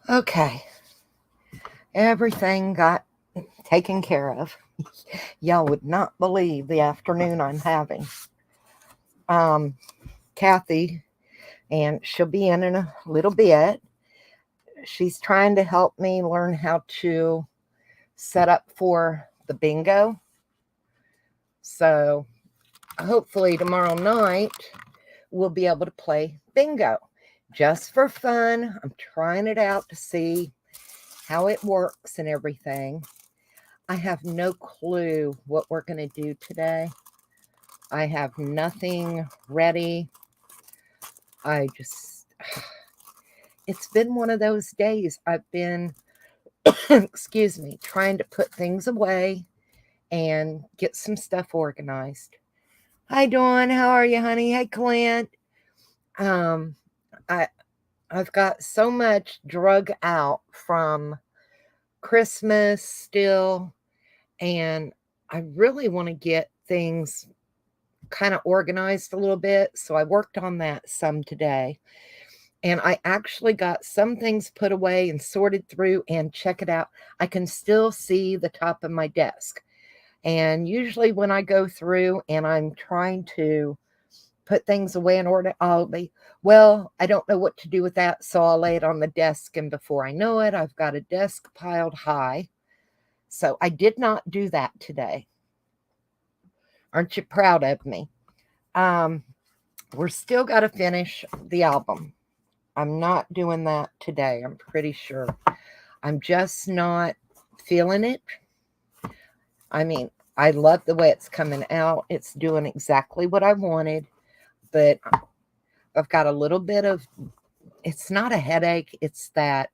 Okay, everything got taken care of. Y'all would not believe the afternoon I'm having. Um, Kathy, and she'll be in a little bit. She's trying to help me learn how to set up for the bingo. So hopefully tomorrow night we'll be able to play bingo just for fun. I'm trying it out to see how it works and everything. I have no clue what we're going to do today. I have nothing ready. I just, it's been one of those days. I've been, excuse me, trying to put things away and get some stuff organized. Hi, Dawn. How are you, honey? Hey, Clint. Um, I I've got so much drug out from Christmas still, and I really want to get things kind of organized a little bit. So I worked on that some today. And I actually got some things put away and sorted through, and check it out. I can still see the top of my desk. And usually when I go through and I'm trying to put things away in order, I'll be, well, I don't know what to do with that. So I'll lay it on the desk. And before I know it, I've got a desk piled high. So I did not do that today. Aren't you proud of me? Um, we're still got to finish the album. I'm not doing that today. I'm pretty sure. I'm just not feeling it. I mean, I love the way it's coming out. It's doing exactly what I wanted, but I've got a little bit of, it's not a headache. It's that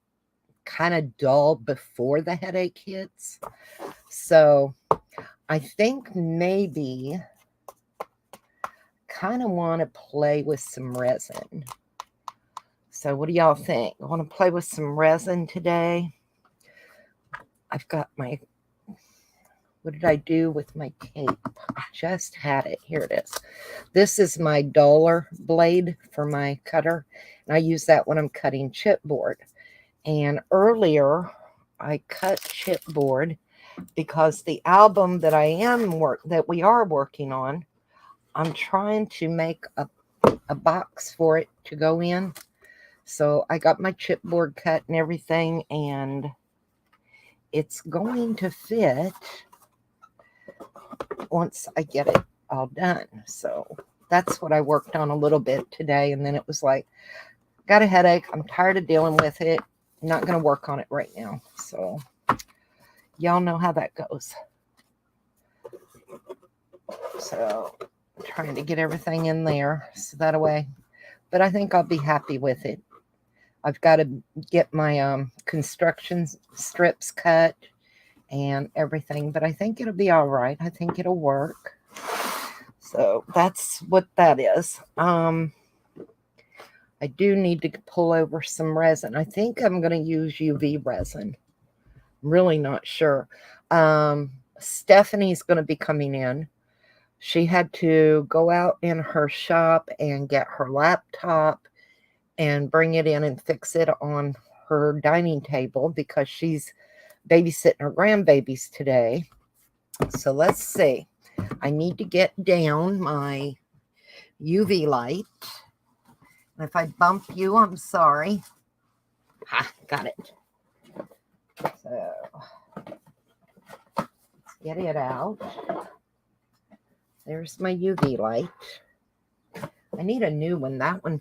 kind of dull before the headache hits. So I think maybe kind of want to play with some resin. So what do y'all think? I want to play with some resin today. I've got my, what did I do with my tape? I just had it. Here it is. This is my duller blade for my cutter. And I use that when I'm cutting chipboard. And earlier I cut chipboard because the album that that we are working on, I'm trying to make a box for it to go in. So I got my chipboard cut and everything, and it's going to fit once I get it all done. So that's what I worked on a little bit today. And then it was like, got a headache. I'm tired of dealing with it. I'm not going to work on it right now. So y'all know how that goes. So I'm trying to get everything in there so that way. But I think I'll be happy with it. I've got to get my construction strips cut and everything, but I think it'll be all right. I think it'll work. So that's what that is. I do need to pull over some resin. I think I'm going to use UV resin. I'm really not sure. Stephanie's going to be coming in. She had to go out in her shop and get her laptop and bring it in and fix it on her dining table because she's babysitting her grandbabies today. So let's see. I need to get down my UV light. If I bump you, I'm sorry. Ha, got it. So let's get it out. There's my UV light. I need a new one. That one,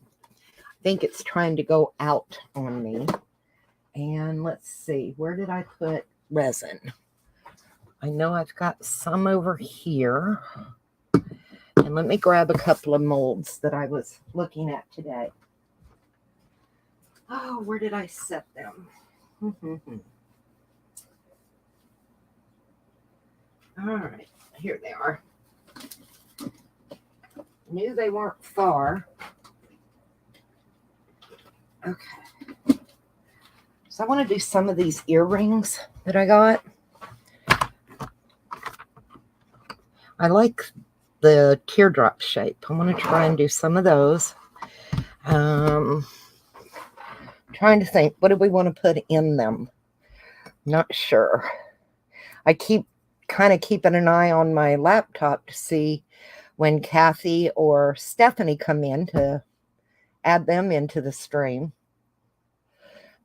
I think it's trying to go out on me. And let's see, where did I put resin? I know I've got some over here. And let me grab a couple of molds that I was looking at today. Oh, where did I set them? All right, here they are. Knew they weren't far. Okay. So I want to do some of these earrings that I got. I like the teardrop shape. I'm going to try and do some of those. Trying trying to think, what do we want to put in them? Not sure. I keep kind of keeping an eye on my laptop to see when Kathy or Stephanie come in to add them into the stream.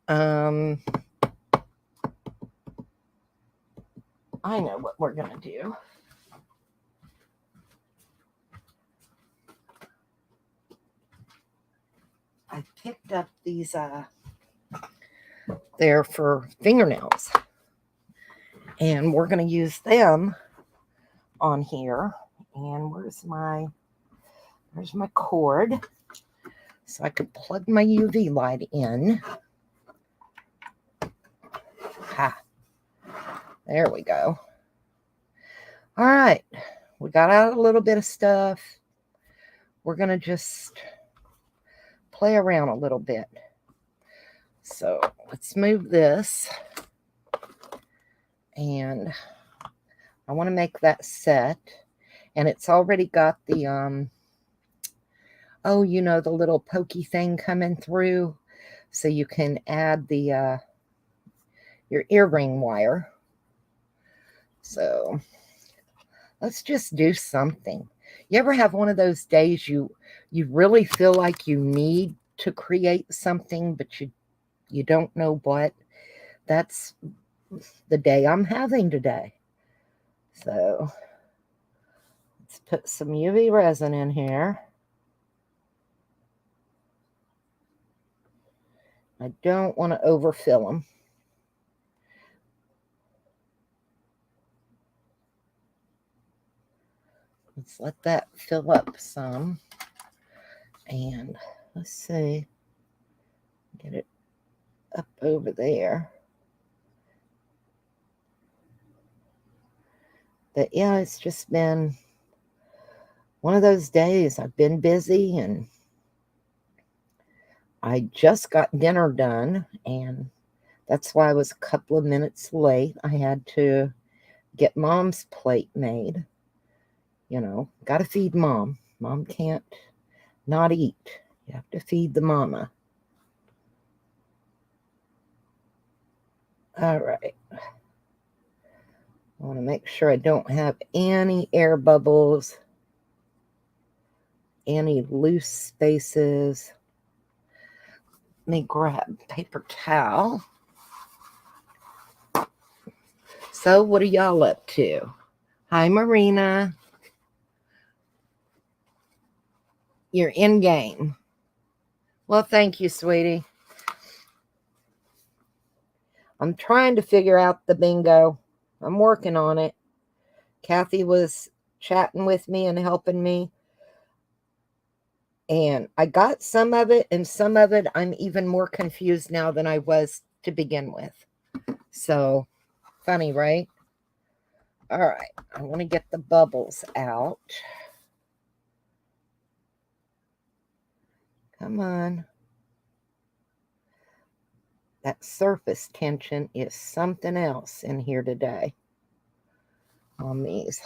I know what we're going to do. I picked up these, they're for fingernails. And we're going to use them on here. And there's my cord. So I could plug my UV light in. Ha. There we go. All right. We got out a little bit of stuff. We're going to just play around a little bit. So let's move this. And I want to make that set. And it's already got the, oh, you know, the little pokey thing coming through. So you can add the, your earring wire. So let's just do something. You ever have one of those days you really feel like you need to create something, but you don't know what? That's the day I'm having today. So let's put some UV resin in here. I don't want to overfill them. Let's let that fill up some. And let's see. Get it up over there. But yeah, it's just been one of those days. I've been busy and I just got dinner done, and that's why I was a couple of minutes late. I had to get Mom's plate made. You know, got to feed Mom. Mom can't not eat. You have to feed the mama. All right. I want to make sure I don't have any air bubbles, any loose spaces. Let me grab paper towel. So what are y'all up to? Hi, Marina. You're in game. Well, thank you, sweetie. I'm trying to figure out the bingo. I'm working on it. Kathy was chatting with me and helping me. And I got some of it, and some of it I'm even more confused now than I was to begin with. So, funny, right? All right. I want to get the bubbles out. Come on. That surface tension is something else in here today on these.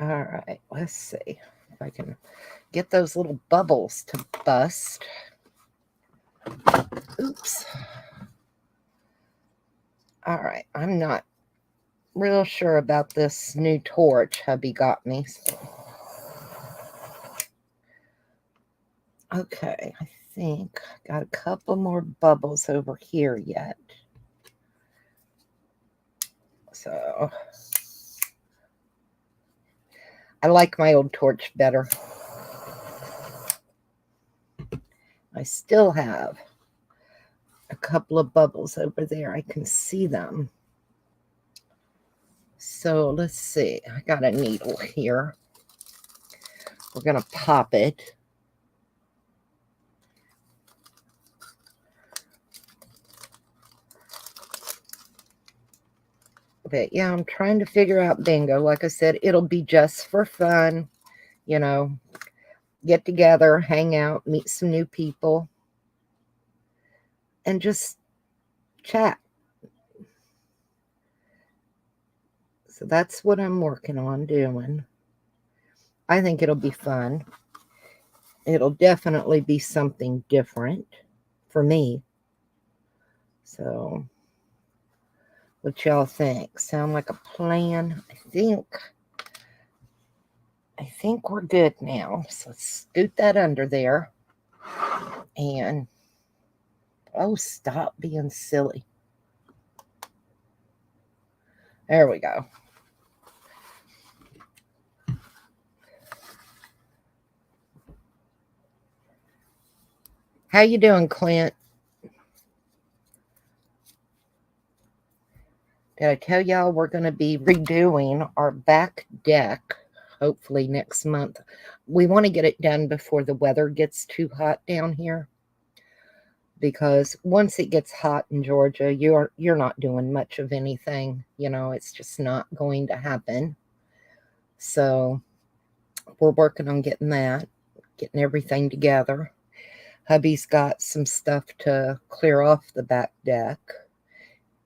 All right, let's see if I can get those little bubbles to bust. Oops. All right, I'm not real sure about this new torch hubby got me. So. Okay, I think I got a couple more bubbles over here yet. So I like my old torch better. I still have a couple of bubbles over there. I can see them. So let's see. I got a needle here. We're going to pop it. But yeah, I'm trying to figure out bingo. Like I said, it'll be just for fun. You know, get together, hang out, meet some new people, and just chat. So that's what I'm working on doing. I think it'll be fun. it'll definitely be something different for me. So, what y'all think? Sound like a plan? I think we're good now. So let's scoot that under there. And oh, stop being silly. There we go. How you doing, Clint? Did I tell y'all we're going to be redoing our back deck hopefully next month? We want to get it done before the weather gets too hot down here, because once it gets hot in Georgia, you're not doing much of anything. You know, it's just not going to happen. So we're working on getting everything together. Hubby's got some stuff to clear off the back deck.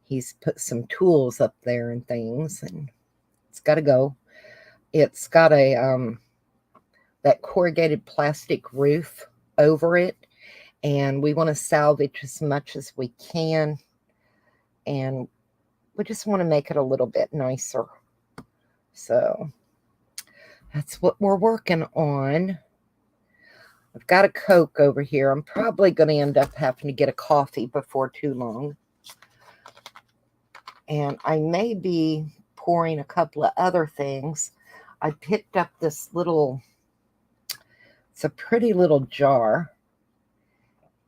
He's put some tools up there and things, and it's got to go. It's got that corrugated plastic roof over it, and we want to salvage as much as we can, and we just want to make it a little bit nicer. So that's what we're working on. I've got a Coke over here. I'm probably going to end up having to get a coffee before too long. And I may be pouring a couple of other things. I picked up this it's a pretty little jar.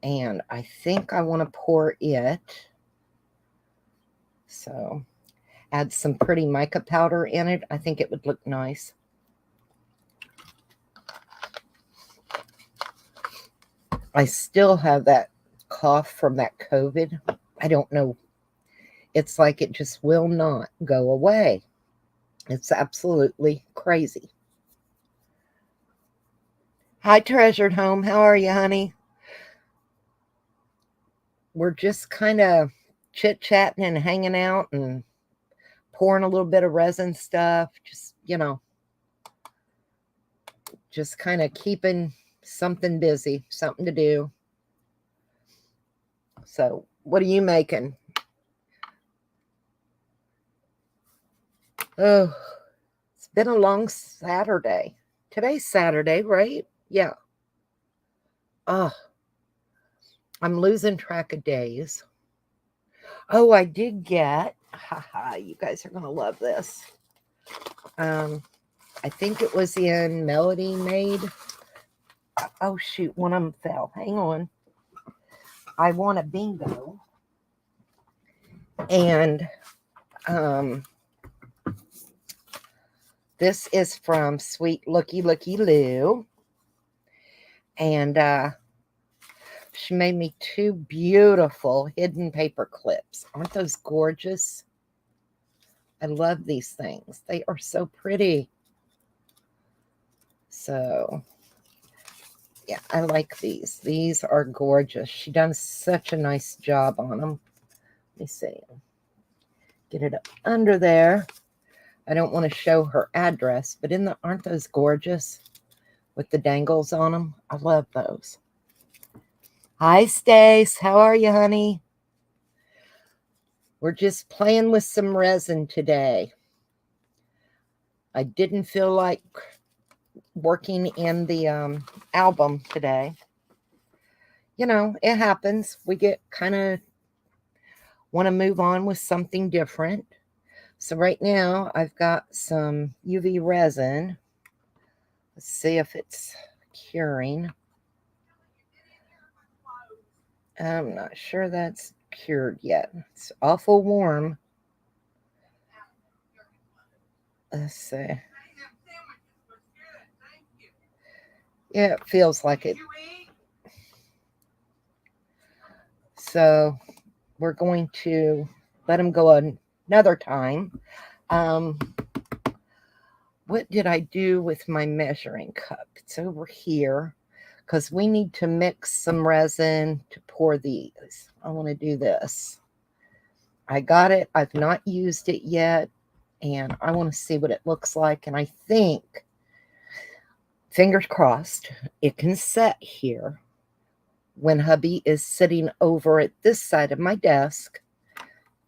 And I think I want to pour it. So add some pretty mica powder in it. I think it would look nice. I still have that cough from that COVID. I don't know. It's like it just will not go away. It's absolutely crazy. Hi, Treasured Home. How are you, honey? We're just kind of chit-chatting and hanging out and pouring a little bit of resin stuff. Just, just kind of keeping something busy, something to do. So, what are you making? Oh, it's been a long Saturday. Today's Saturday, right? Yeah. Oh, I'm losing track of days. Oh, I did get, haha, you guys are going to love this. I think it was in Melody Made. Oh, shoot, one of them fell. Hang on. I want a bingo. And this is from Sweet Looky Lou. And she made me 2 beautiful hidden paper clips. Aren't those gorgeous? I love these things. They are so pretty. So, yeah, I like these. These are gorgeous. She done such a nice job on them. Let me see. Get it up under there. I don't want to show her address, but aren't those gorgeous with the dangles on them? I love those. Hi, Stace. How are you, honey? We're just playing with some resin today. I didn't feel like working in the album today. You know, it happens. We get kind of want to move on with something different. So right now I've got some UV resin. Let's see if it's curing. I'm not sure that's cured yet. It's awful warm. Let's see. Yeah, it feels like it. So we're going to let them go another time. What did I do with my measuring cup? It's over here because we need to mix some resin to pour these. I want to do this. I got it. I've not used it yet, and I want to see what it looks like. And I think fingers crossed, it can set here when hubby is sitting over at this side of my desk.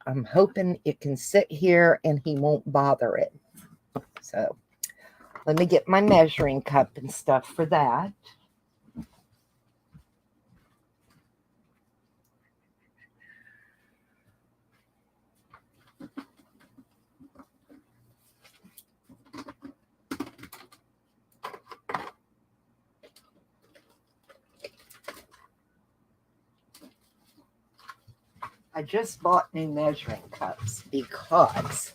I'm hoping it can sit here and he won't bother it. So let me get my measuring cup and stuff for that. I just bought new measuring cups because,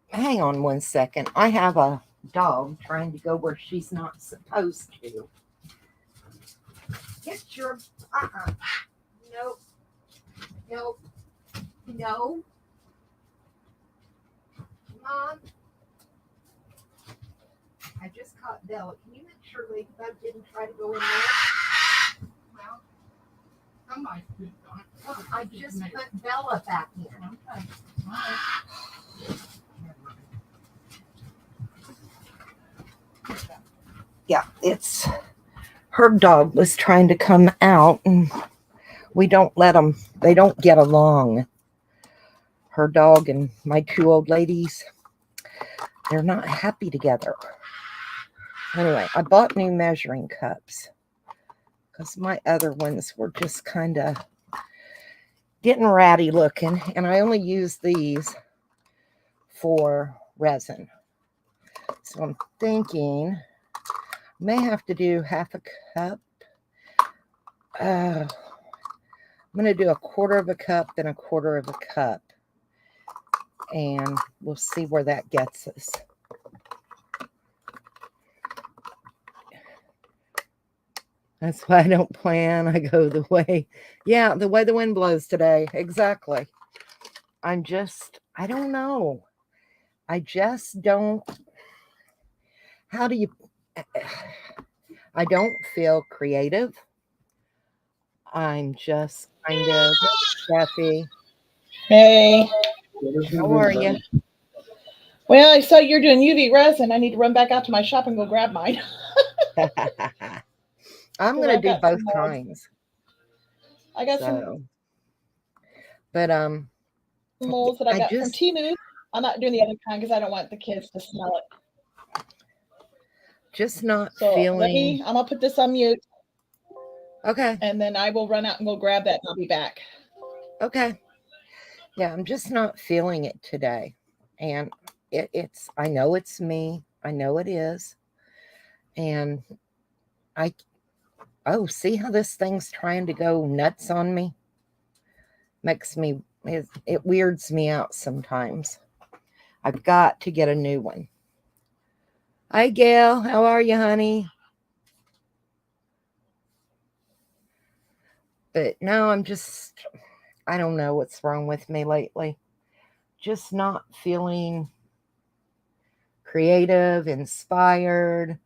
hang on one second, I have a dog trying to go where she's not supposed to. Get your, nope, nope, no. Mom, I just caught Bella. Can you make sure Ladybug didn't try to go in there? Well, somebody's pooped on it. Oh, I just put Bella back in. Okay. Yeah, it's her dog was trying to come out and we don't let them, they don't get along. Her dog and my two old ladies, they're not happy together. Anyway, I bought new measuring cups because my other ones were just kind of getting ratty looking, and I only use these for resin. So I'm thinking I may have to do half a cup. I'm going to do a quarter of a cup and a quarter of a cup, and we'll see where that gets us. That's why I don't plan. I go the way the wind blows today. Exactly. I don't know. I just don't. How do you? I don't feel creative. I'm just kind of Steffi. Hey. How are you? Well, I saw you're doing UV resin. I need to run back out to my shop and go grab mine. I'm going to do both kinds. I got some but molds that I got from Temu. I'm not doing the other kind because I don't want the kids to smell it. Just not feeling. I'm gonna put this on mute. Okay. And then I will run out and go grab that and I'll be back. Okay. Yeah, I'm just not feeling it today. And it's, I know it's me. I know it is. And see how this thing's trying to go nuts on me? It weirds me out sometimes. I've got to get a new one. Hi, Gail. How are you, honey? But no, I don't know what's wrong with me lately. Just not feeling creative, inspired.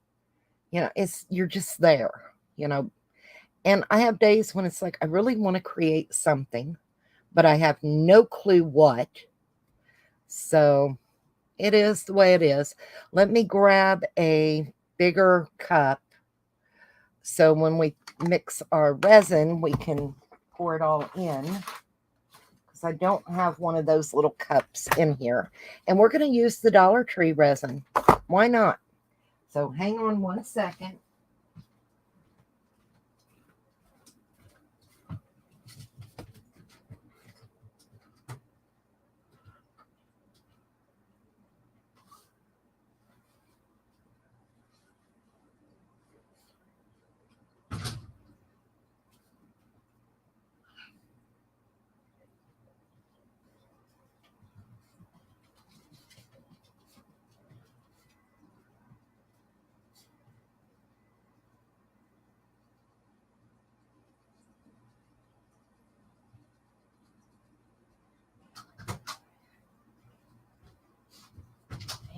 You're just there, And I have days when it's like, I really want to create something, but I have no clue what. So it is the way it is. Let me grab a bigger cup. So when we mix our resin, we can pour it all in. Because I don't have one of those little cups in here. And we're going to use the Dollar Tree resin. Why not? So hang on one second.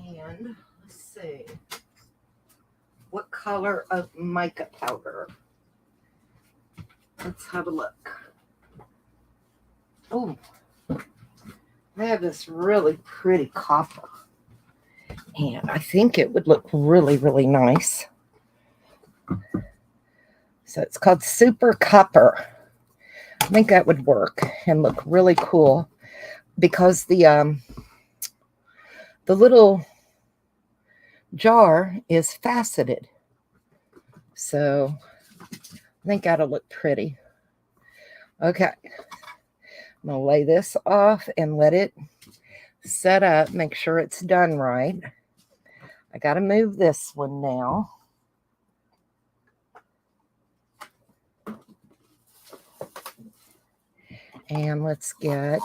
And let's see. What color of mica powder? Let's have a look. Oh, I have this really pretty copper. And I think it would look really, really nice. So it's called Super Copper. I think that would work and look really cool because the little jar is faceted. So I think that'll look pretty. Okay. I'm going to lay this off and let it set up. Make sure it's done right. I got to move this one now. And let's get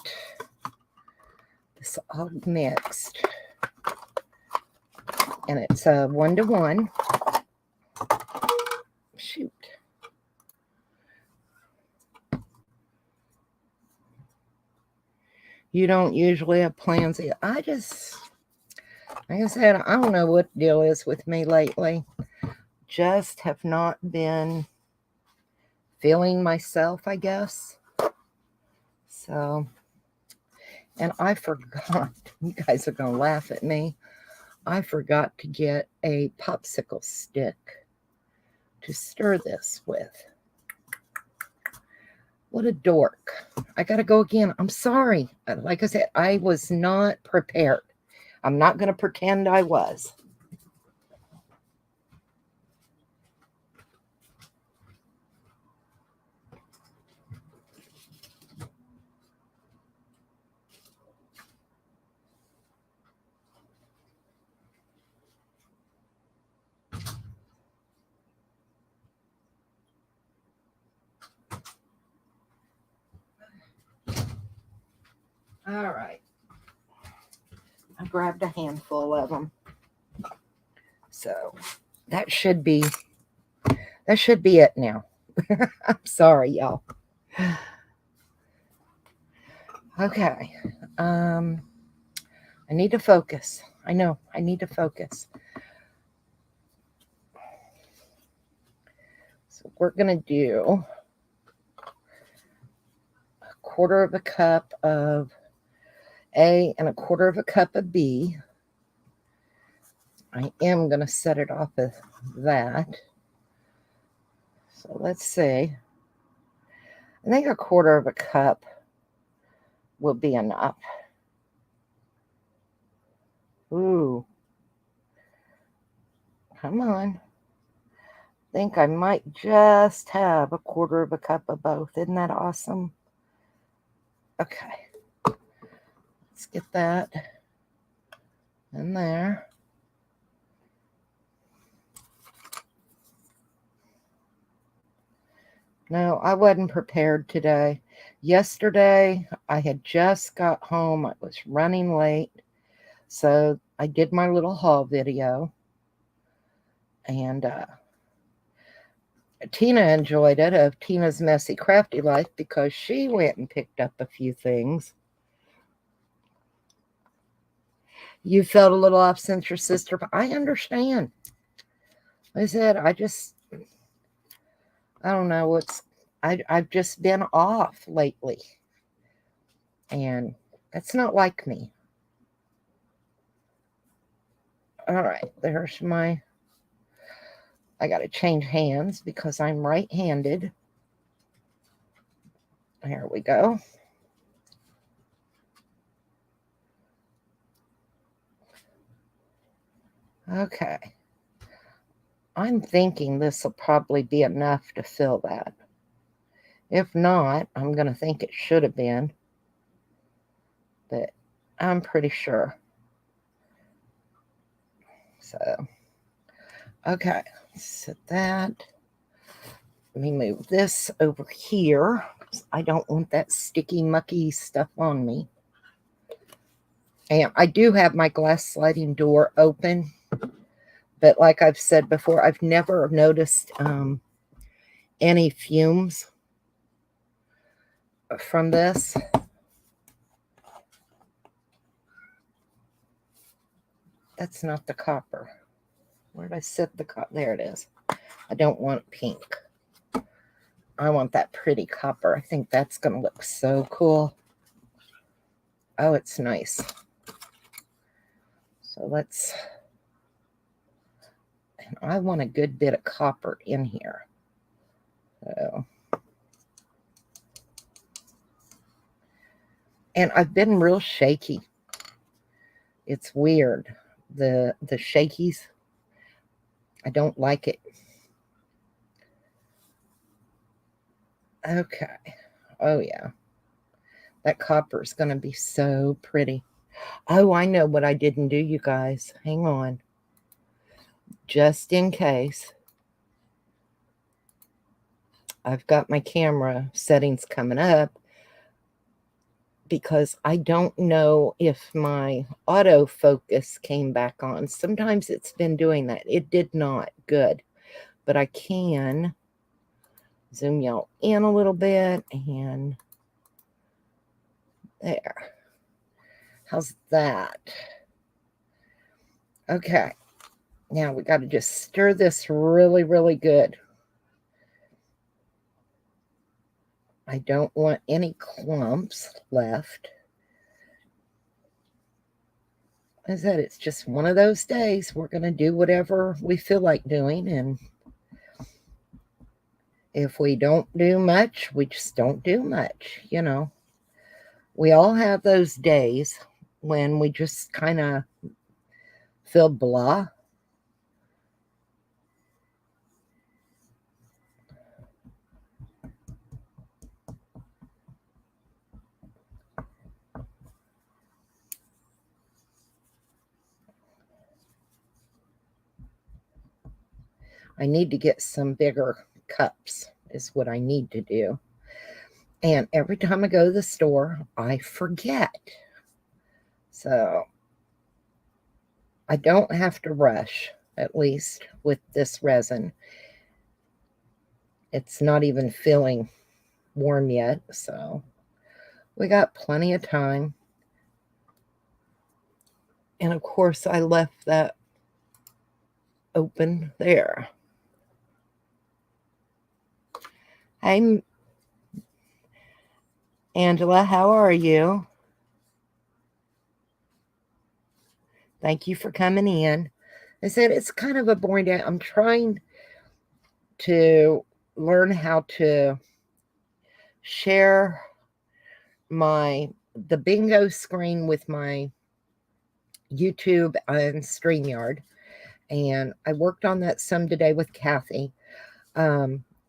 this all mixed. And it's a 1-to-1. Shoot. You don't usually have plans. I just, like I said, I don't know what the deal is with me lately. Just have not been feeling myself, I guess. So, and I forgot, you guys are going to laugh at me. I forgot to get a popsicle stick to stir this with. What a dork. I got to go again. I'm sorry. Like I said, I was not prepared. I'm not going to pretend I was. All right. I grabbed a handful of them. So that should be it now. I'm sorry, y'all. Okay. I need to focus. I know. I need to focus. So we're going to do a 1/4 of a cup of A and a 1/4 of a cup of B. I am going to set it off with that. So let's see. I think a 1/4 of a cup will be enough. Ooh. Come on. I think I might just have a 1/4 of a cup of both. Isn't that awesome? Okay. Let's get that in there. No, I wasn't prepared today. Yesterday, I had just got home. I was running late. So I did my little haul video. And Tina enjoyed it, of Tina's Messy Crafty Life, because she went and picked up a few things. You felt a little off since your sister, but I understand. I said, I don't know I've just been off lately. And that's not like me. All right, there's I got to change hands because I'm right-handed. There we go. Okay. I'm thinking this will probably be enough to fill that. If not, I'm going to think it should have been. But I'm pretty sure. So, okay. Set that. Let me move this over here. I don't want that sticky, mucky stuff on me. And I do have my glass sliding door open. But like I've said before, I've never noticed any fumes from this. That's not the copper. Where did I set the copper? There it is. I don't want pink. I want that pretty copper. I think that's going to look so cool. Oh, it's nice. So let's I want a good bit of copper in here. So, and I've been real shaky. It's weird. The shakies, I don't like it. Okay. Oh, yeah. That copper is going to be so pretty. Oh, I know what I didn't do, you guys. Hang on. Just in case. I've got my camera settings coming up because I don't know if my autofocus came back on. Sometimes it's been doing that. It did not. Good. But I can zoom y'all in a little bit and there. How's that? Okay. Now we got to just stir this really, really good. I don't want any clumps left. I said, it's just one of those days. We're going to do whatever we feel like doing. And if we don't do much, we just don't do much. You know, we all have those days when we just kind of feel blah. I need to get some bigger cups is what I need to do. And every time I go to the store, I forget. So I don't have to rush, at least with this resin. It's not even feeling warm yet, so we got plenty of time. And of course, I left that open there. Hey, Angela, how are you? Thank you for coming in. I said it's kind of a boring day. I'm trying to learn how to share the bingo screen with my YouTube and StreamYard. And I worked on that some today with Kathy.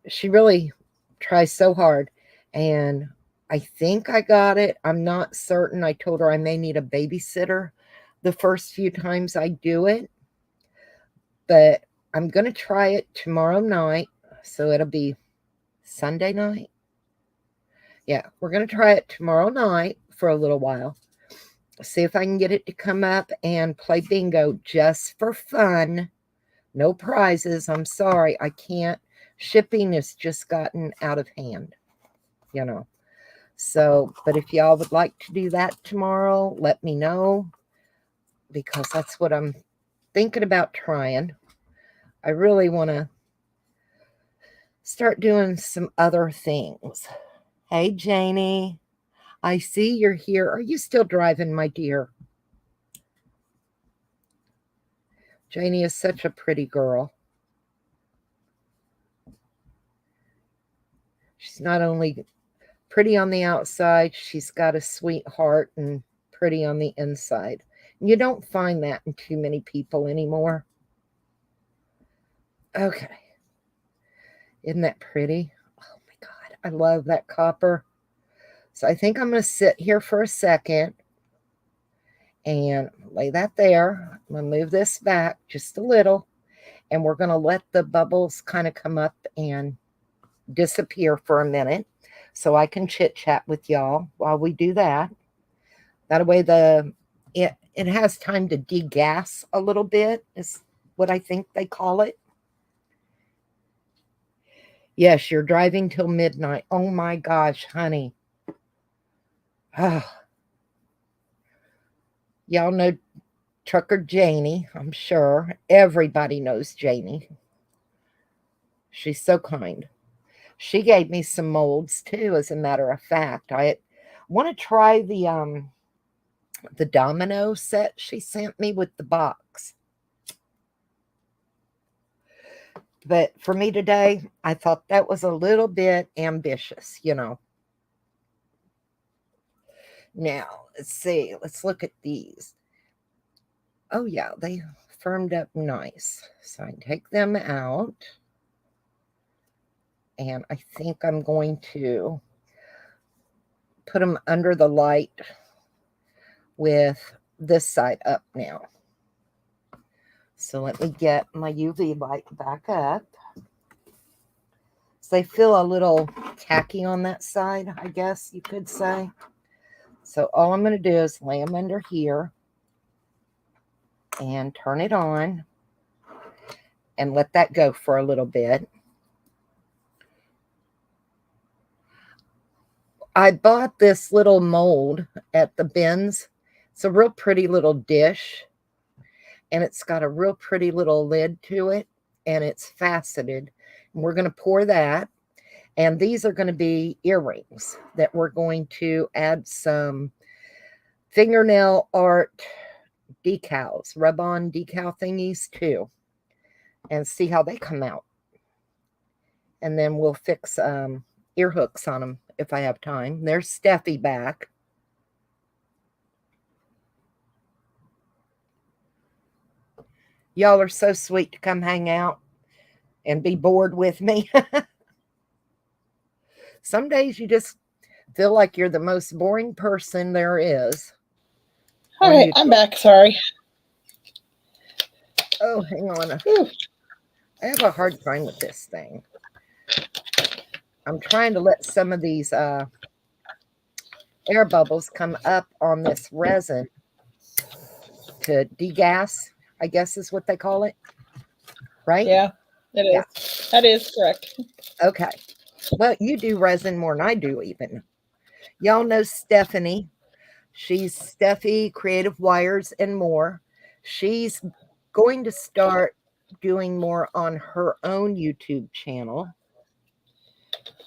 She really tries so hard. And I think I got it. I'm not certain. I told her I may need a babysitter the first few times I do it. But I'm going to try it tomorrow night. So it'll be Sunday night. Yeah, we're going to try it tomorrow night for a little while. See if I can get it to come up and play bingo just for fun. No prizes. I'm sorry. I can't. Shipping has just gotten out of hand, you know. So, but if y'all would like to do that tomorrow, let me know, because that's what I'm thinking about trying. I really want to start doing some other things. Hey, Janie, I see you're here. Are you still driving, my dear? Janie is such a pretty girl. She's not only pretty on the outside, she's got a sweet heart and pretty on the inside. You don't find that in too many people anymore. Okay. Isn't that pretty? Oh my God. I love that copper. So I think I'm going to sit here for a second and lay that there. I'm going to move this back just a little. And we're going to let the bubbles kind of come up and disappear for a minute, so I can chit chat with y'all while we do that. That way it has time to degas a little bit, is what I think they call it. Yes, you're driving till midnight. Oh my gosh, honey. Oh. Y'all know Trucker Janie, I'm sure. Everybody knows Janie. She's so kind. She gave me some molds too, as a matter of fact. I want to try the domino set she sent me with the box. But for me today, I thought that was a little bit ambitious, Now, let's see. Let's look at these. Oh, yeah, they firmed up nice. So I take them out. And I think I'm going to put them under the light with this side up now. So let me get my UV light back up. So they feel a little tacky on that side, I guess you could say. So all I'm going to do is lay them under here and turn it on and let that go for a little bit. I bought this little mold at the bins. It's a real pretty little dish, and it's got a real pretty little lid to it, and it's faceted. And we're going to pour that, and these are going to be earrings that we're going to add some fingernail art decals, rub-on decal thingies too, and see how they come out. And then we'll fix ear hooks on them if I have time. There's Steffi back. Y'all are so sweet to come hang out and be bored with me. Some days you just feel like you're the most boring person there is. All right, I'm back. Sorry. Oh, hang on. Whew. I have a hard time with this thing. I'm trying to let some of these air bubbles come up on this resin to degas, I guess is what they call it. Right? Yeah, it is. Yeah. That is correct. Okay. Well, you do resin more than I do even. Y'all know Stephanie. She's Steffi Creative Wires and More. She's going to start doing more on her own YouTube channel.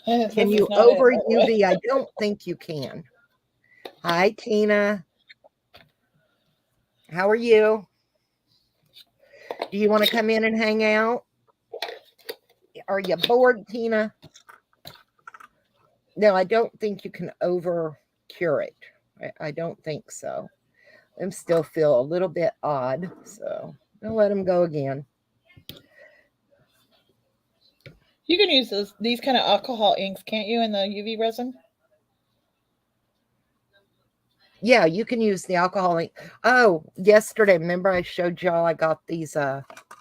Can you over UV? I don't think you can. Hi, Tina. How are you? Do you want to come in and hang out? Are you bored, Tina? No, I don't think you can over cure it. I don't think so. Them still feel a little bit odd, so I'll let them go again. You can use these kind of alcohol inks, can't you, in the UV resin? Yeah, you can use the alcohol ink. Oh, yesterday, remember I showed y'all I got these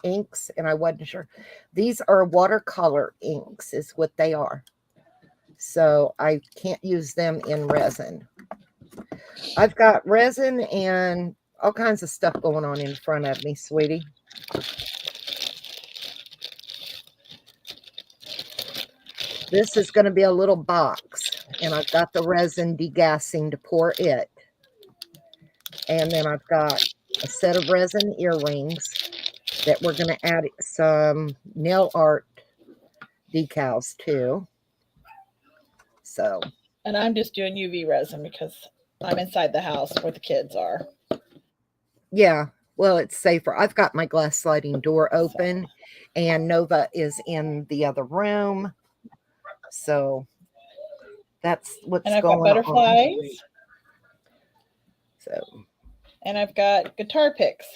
inks and I wasn't sure. These are watercolor inks is what they are. So I can't use them in resin. I've got resin and all kinds of stuff going on in front of me, sweetie. This is going to be a little box, and I've got the resin degassing to pour it. And then I've got a set of resin earrings that we're going to add some nail art decals to. So. And I'm just doing UV resin because I'm inside the house where the kids are. Yeah, well, it's safer. I've got my glass sliding door open, and Nova is in the other room. So that's what's going on. And I've got butterflies. So. And I've got guitar picks.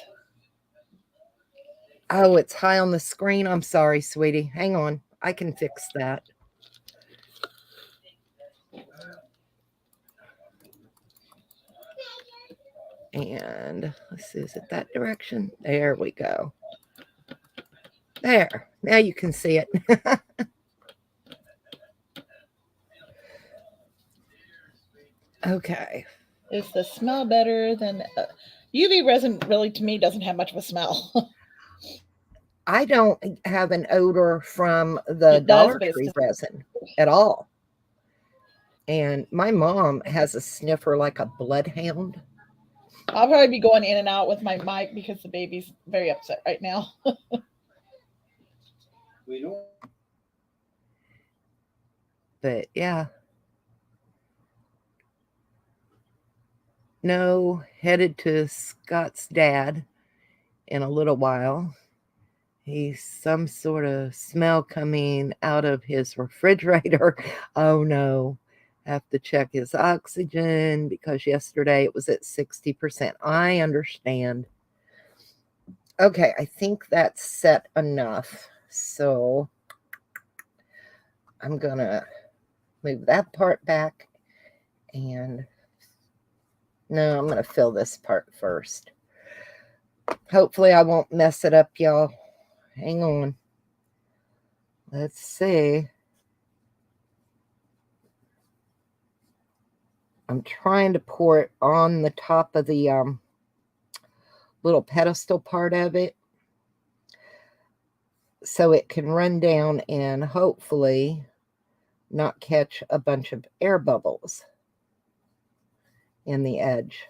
Oh, it's high on the screen. I'm sorry, sweetie. Hang on. I can fix that. And let's see, is it that direction? There we go. There. Now you can see it. Okay. Is the smell better than UV resin? Really, to me, doesn't have much of a smell. I don't have an odor from the Dollar Tree resin at all. And my mom has a sniffer like a bloodhound. I'll probably be going in and out with my mic because the baby's very upset right now. We don't. But yeah. No, headed to Scott's dad in a little while. He's some sort of smell coming out of his refrigerator. Oh no. Have to check his oxygen because yesterday it was at 60%. I understand. Okay, I think that's set enough. So I'm going to move that part back. And no, I'm going to fill this part first. Hopefully I won't mess it up, y'all. Hang on. Let's see. I'm trying to pour it on the top of the little pedestal part of it so it can run down and hopefully not catch a bunch of air bubbles in the edge.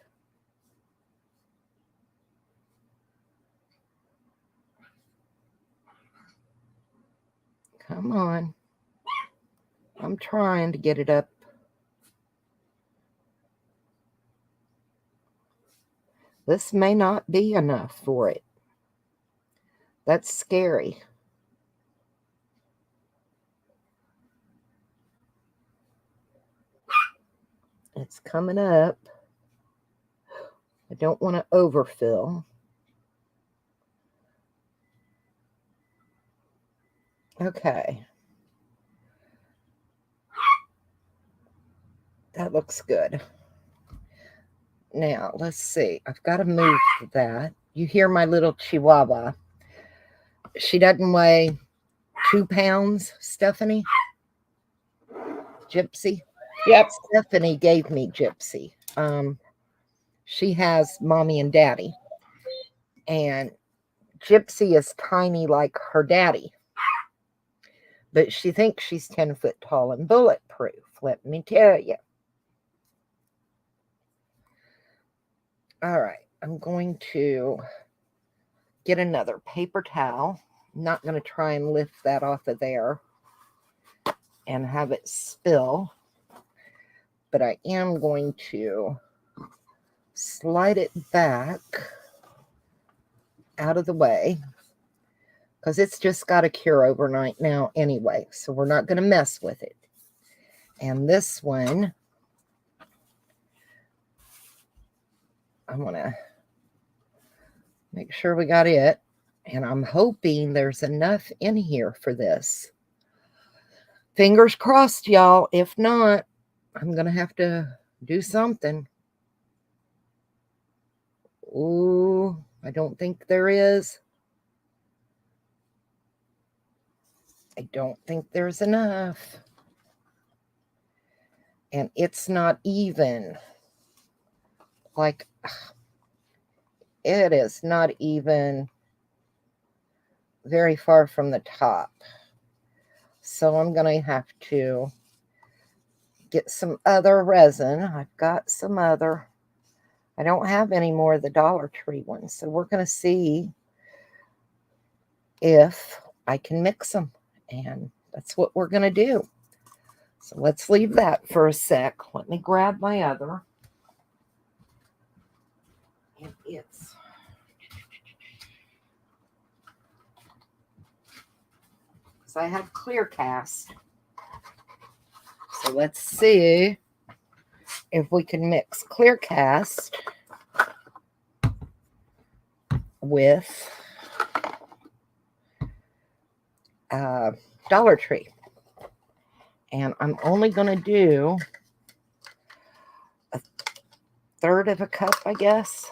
Come on. I'm trying to get it up. This may not be enough for it. That's scary. It's coming up. I don't want to overfill. Okay. That looks good. Now, let's see. I've got to move that. You hear my little chihuahua. She doesn't weigh 2 pounds, Stephanie. Gypsy. Yep. Stephanie gave me Gypsy. She has mommy and daddy. And Gypsy is tiny like her daddy. But she thinks she's 10 foot tall and bulletproof. Let me tell you. All right. I'm going to get another paper towel. I'm not going to try and lift that off of there and have it spill. But I am going to slide it back out of the way because it's just got to cure overnight now anyway. So we're not going to mess with it. And this one, I'm going to make sure we got it. And I'm hoping there's enough in here for this. Fingers crossed, y'all. If not, I'm going to have to do something. Ooh, I don't think there is. I don't think there's enough. And it's not even. Like, it is not even very far from the top. So I'm going to have to get some other resin. I've got some other. I don't have any more of the Dollar Tree ones. So we're going to see if I can mix them. And that's what we're going to do. So let's leave that for a sec. Let me grab my other. And it's because I have Clear Cast. So let's see if we can mix Clear Cast with Dollar Tree. And I'm only going to do a third of a cup, I guess.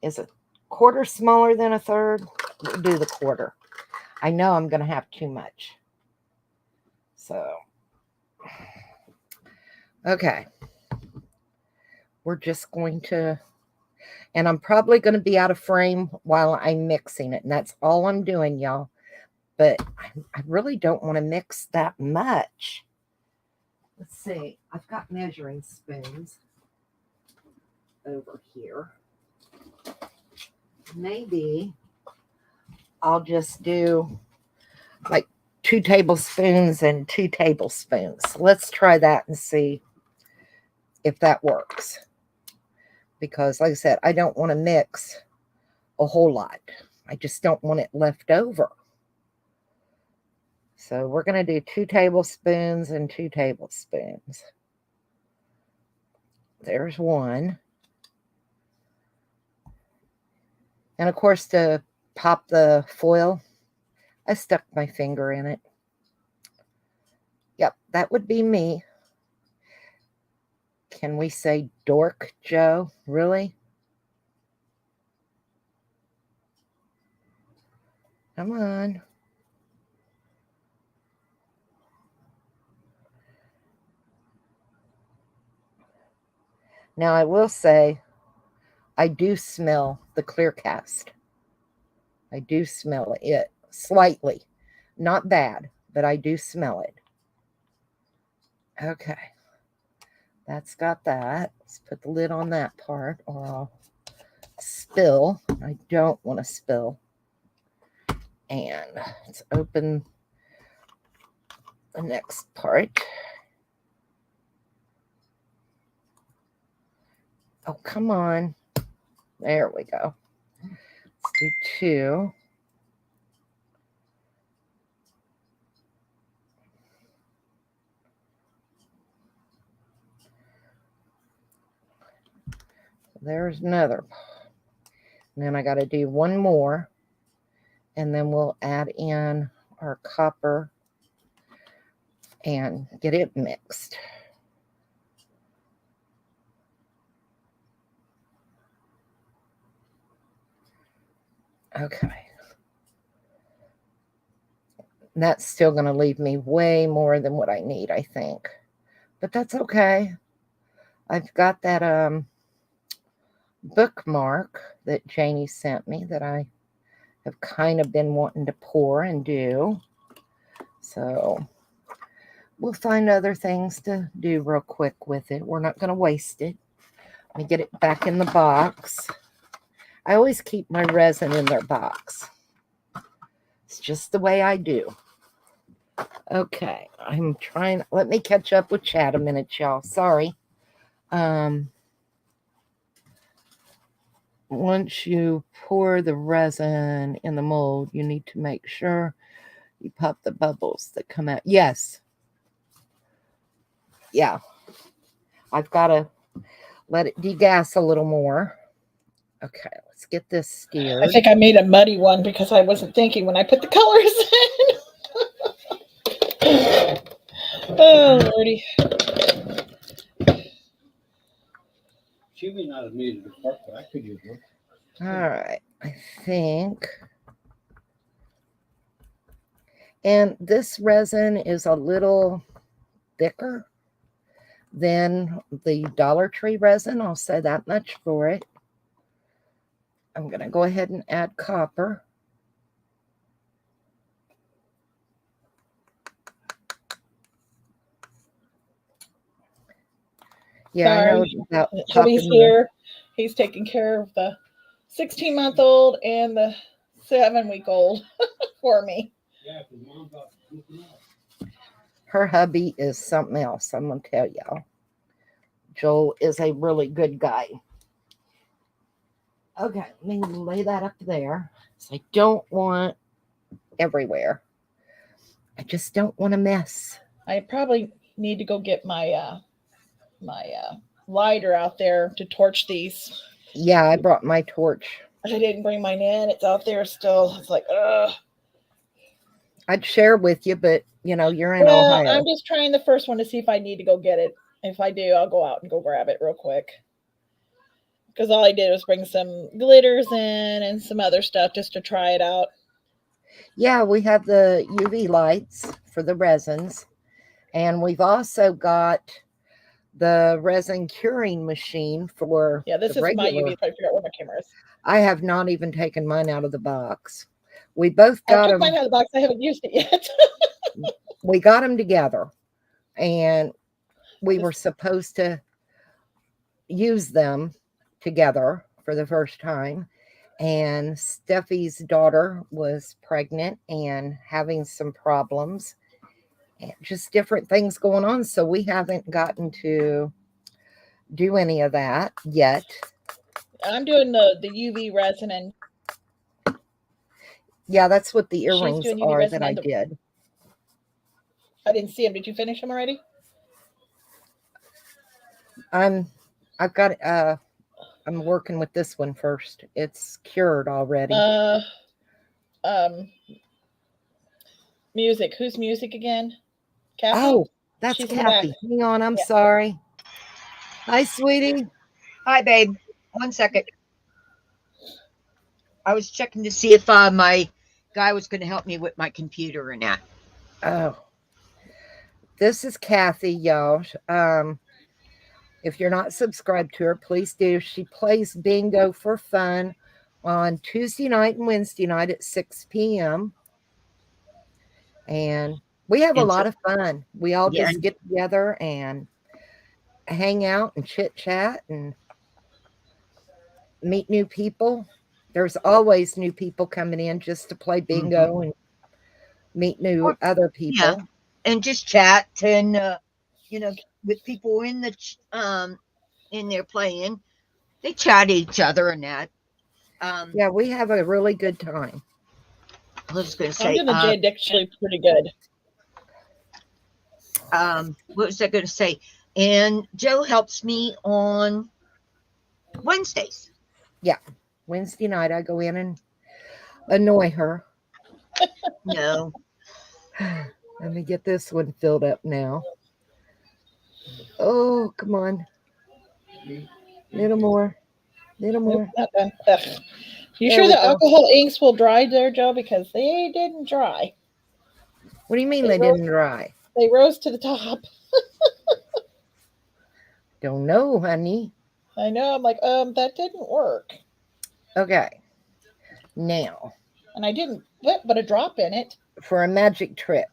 Is a quarter smaller than a third? We'll do the quarter. I know I'm going to have too much. So, okay. We're just going to, and I'm probably going to be out of frame while I'm mixing it. And that's all I'm doing, y'all. But I really don't want to mix that much. Let's see. I've got measuring spoons over here. Maybe I'll just do like 2 tablespoons and 2 tablespoons. Let's try that and see if that works. Because like I said, I don't want to mix a whole lot. I just don't want it left over. So we're going to do 2 tablespoons and 2 tablespoons. There's one. And of course, to pop the foil, I stuck my finger in it. Yep, that would be me. Can we say dork, Joe? Really? Come on. Now, I will say, I do smell the clear cast. I do smell it slightly. Not bad, but I do smell it. Okay. That's got that. Let's put the lid on that part or I'll spill. I don't want to spill. And let's open the next part. Oh, come on. There we go. Let's do 2. There's another. And then I got to do 1 more. And then we'll add in our copper and get it mixed. Okay. And that's still going to leave me way more than what I need, I think. But that's okay. I've got that bookmark that Janie sent me that I have kind of been wanting to pour and do. So we'll find other things to do real quick with it. We're not going to waste it. Let me get it back in the box. I always keep my resin in their box. It's just the way I do. Okay, I'm trying. Let me catch up with chat a minute, y'all. Sorry. Once you pour the resin in the mold, you need to make sure you pop the bubbles that come out. Yes. Yeah. I've got to let it degas a little more. Okay, let's get this steered. I think I made a muddy one because I wasn't thinking when I put the colors in. Oh, Lordy. She may not have made it apart, but I could use one. All right, I think. And this resin is a little thicker than the Dollar Tree resin. I'll say that much for it. I'm going to go ahead and add copper. Yeah, Sorry. I know about Hubby's here. He's taking care of the 16-month-old and the 7-week-old for me. Yeah, because Mom's about to cook it up. Her hubby is something else, I'm going to tell y'all. Joel is a really good guy. Okay, let me lay that up there. So I don't want everywhere. I just don't want a mess. I probably need to go get my lighter out there to torch these. Yeah, I brought my torch. I didn't bring mine in. It's out there still. It's like, ugh. I'd share with you, but you know, you're in Ohio. I'm just trying the first one to see if I need to go get it. If I do, I'll go out and go grab it real quick. Because all I did was bring some glitters in and some other stuff just to try it out. Yeah, we have the UV lights for the resins. And we've also got the resin curing machine for this is my UV. Try to figure out where my camera is. I have not even taken mine out of the box. We both got them. Mine out of the box. I haven't used it yet. We got them together. And we were supposed to use them together for the first time. And Steffi's daughter was pregnant and having some problems. And just different things going on. So we haven't gotten to do any of that yet. I'm doing the UV resin and Yeah, that's what the She's earrings doing Uni are Resin that I and the- did. I didn't see them. Did you finish them already? I'm working with this one first. It's cured already. Um, music. Who's music again? Kathy? Oh, that's She's in the back. Kathy. Hang on, I'm Yeah. sorry. Hi, sweetie. Hi, babe. 1 second. I was checking to see if my guy was going to help me with my computer or not. Oh, this is Kathy, y'all. If you're not subscribed to her, please do. She plays bingo for fun on Tuesday night and Wednesday night at 6 p.m. And we have a And lot so- of fun. We all Yeah, just and- get together and hang out and chit chat and meet new people. There's always new people coming in just to play bingo and meet new Or- other people. Yeah. And just chat and, with people in in there playing. They chat each other and that. Yeah, we have a really good time. I was going to I'm say, doing the Jade actually pretty good. what was I going to say? And Joe helps me on Wednesdays. Wednesday night, I go in and annoy her. No. Let me get this one filled up now. Oh, come on. Little more. Little Nope, more. not done. Ugh. You There sure we the go. alcohol inks will dry there, Joe? Because they didn't dry. What do you mean They they wrote- didn't dry? They rose to the top. Don't know, honey. I know. I'm like, that didn't work. Okay. Now, And I didn't put but a drop in it. for a magic trick,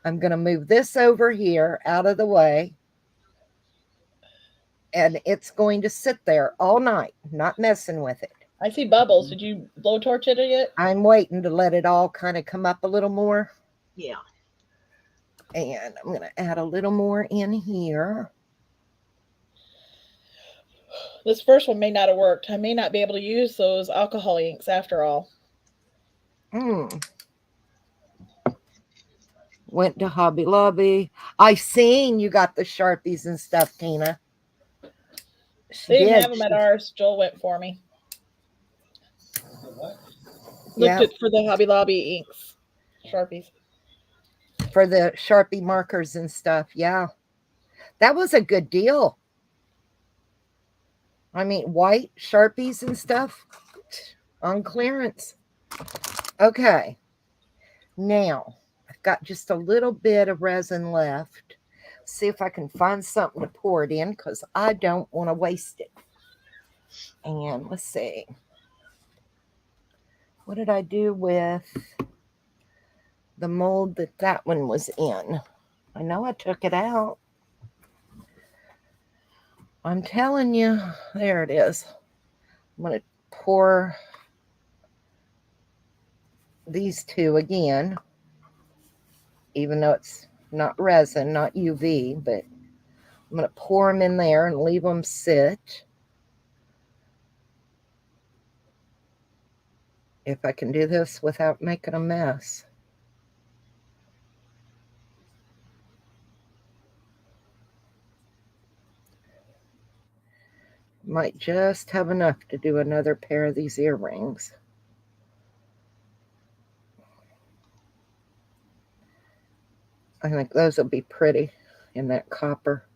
I'm going to move this over here out of the way. And it's going to sit there all night, not messing with it. I see bubbles. Did you blowtorch it yet? I'm waiting to let it all kind of come up a little more. Yeah. And I'm going to add a little more in here. This first one may not have worked. I may not be able to use those alcohol inks after all. Went to Hobby Lobby. I seen you got the Sharpies and stuff, Tina. She They didn't did. have them at ours. Joel went for me. Yeah. Looked at for the Hobby Lobby inks. Sharpies. For the Sharpie markers and stuff. Yeah. That was a good deal. I mean, white Sharpies and stuff on clearance. Okay. Now, I've got just a little bit of resin left. See if I can find something to pour it in because I don't want to waste it. And let's see. What did I do with the mold that one was in? I know I took it out. I'm telling you, there it is. I'm going to pour these two again, even though it's not resin, not UV, but I'm going to pour them in there and leave them sit. If I can do this without making a mess. Might just have enough to do another pair of these earrings. I think those will be pretty in that copper.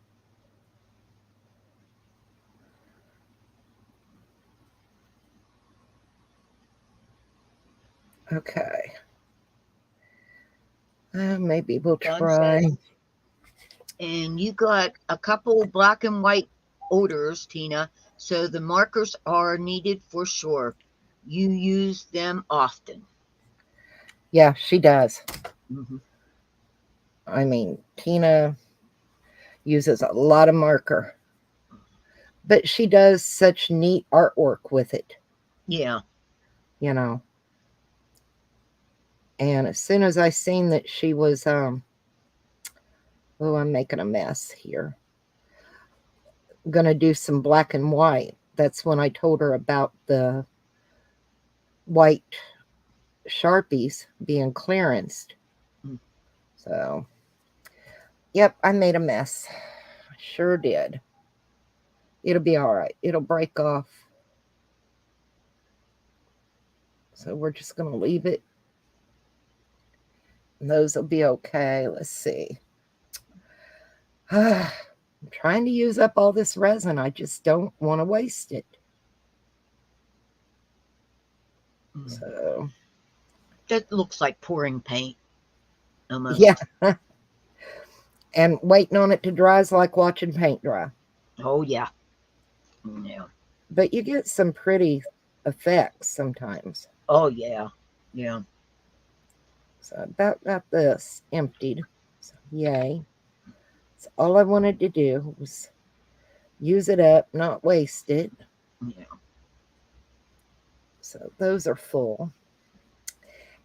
Okay. Maybe we'll Done try. setting. And you got a couple black and white odors, Tina. So the markers are needed for sure. You use them often. Yeah, she does. Mhm. I mean, Tina uses a lot of marker, but she does such neat artwork with it, Yeah. you know. And as soon as I seen that she was, oh, I'm making a mess here. Gonna do some black and white. That's when I told her about the white Sharpies being clearanced. Mm. So, yep, I made a mess. I sure did. It'll be all right. It'll break off. So we're just going to leave it. And those will be okay. Let's see. I'm trying to use up all this resin. I just don't want to waste it. So, That looks like pouring paint. Almost. yeah. And waiting on it to dry is like watching paint dry. Oh, yeah. Yeah. But you get some pretty effects sometimes. Oh, yeah. Yeah. So I about got this emptied. So, yay. So all I wanted to do was use it up, not waste it. Yeah. So those are full.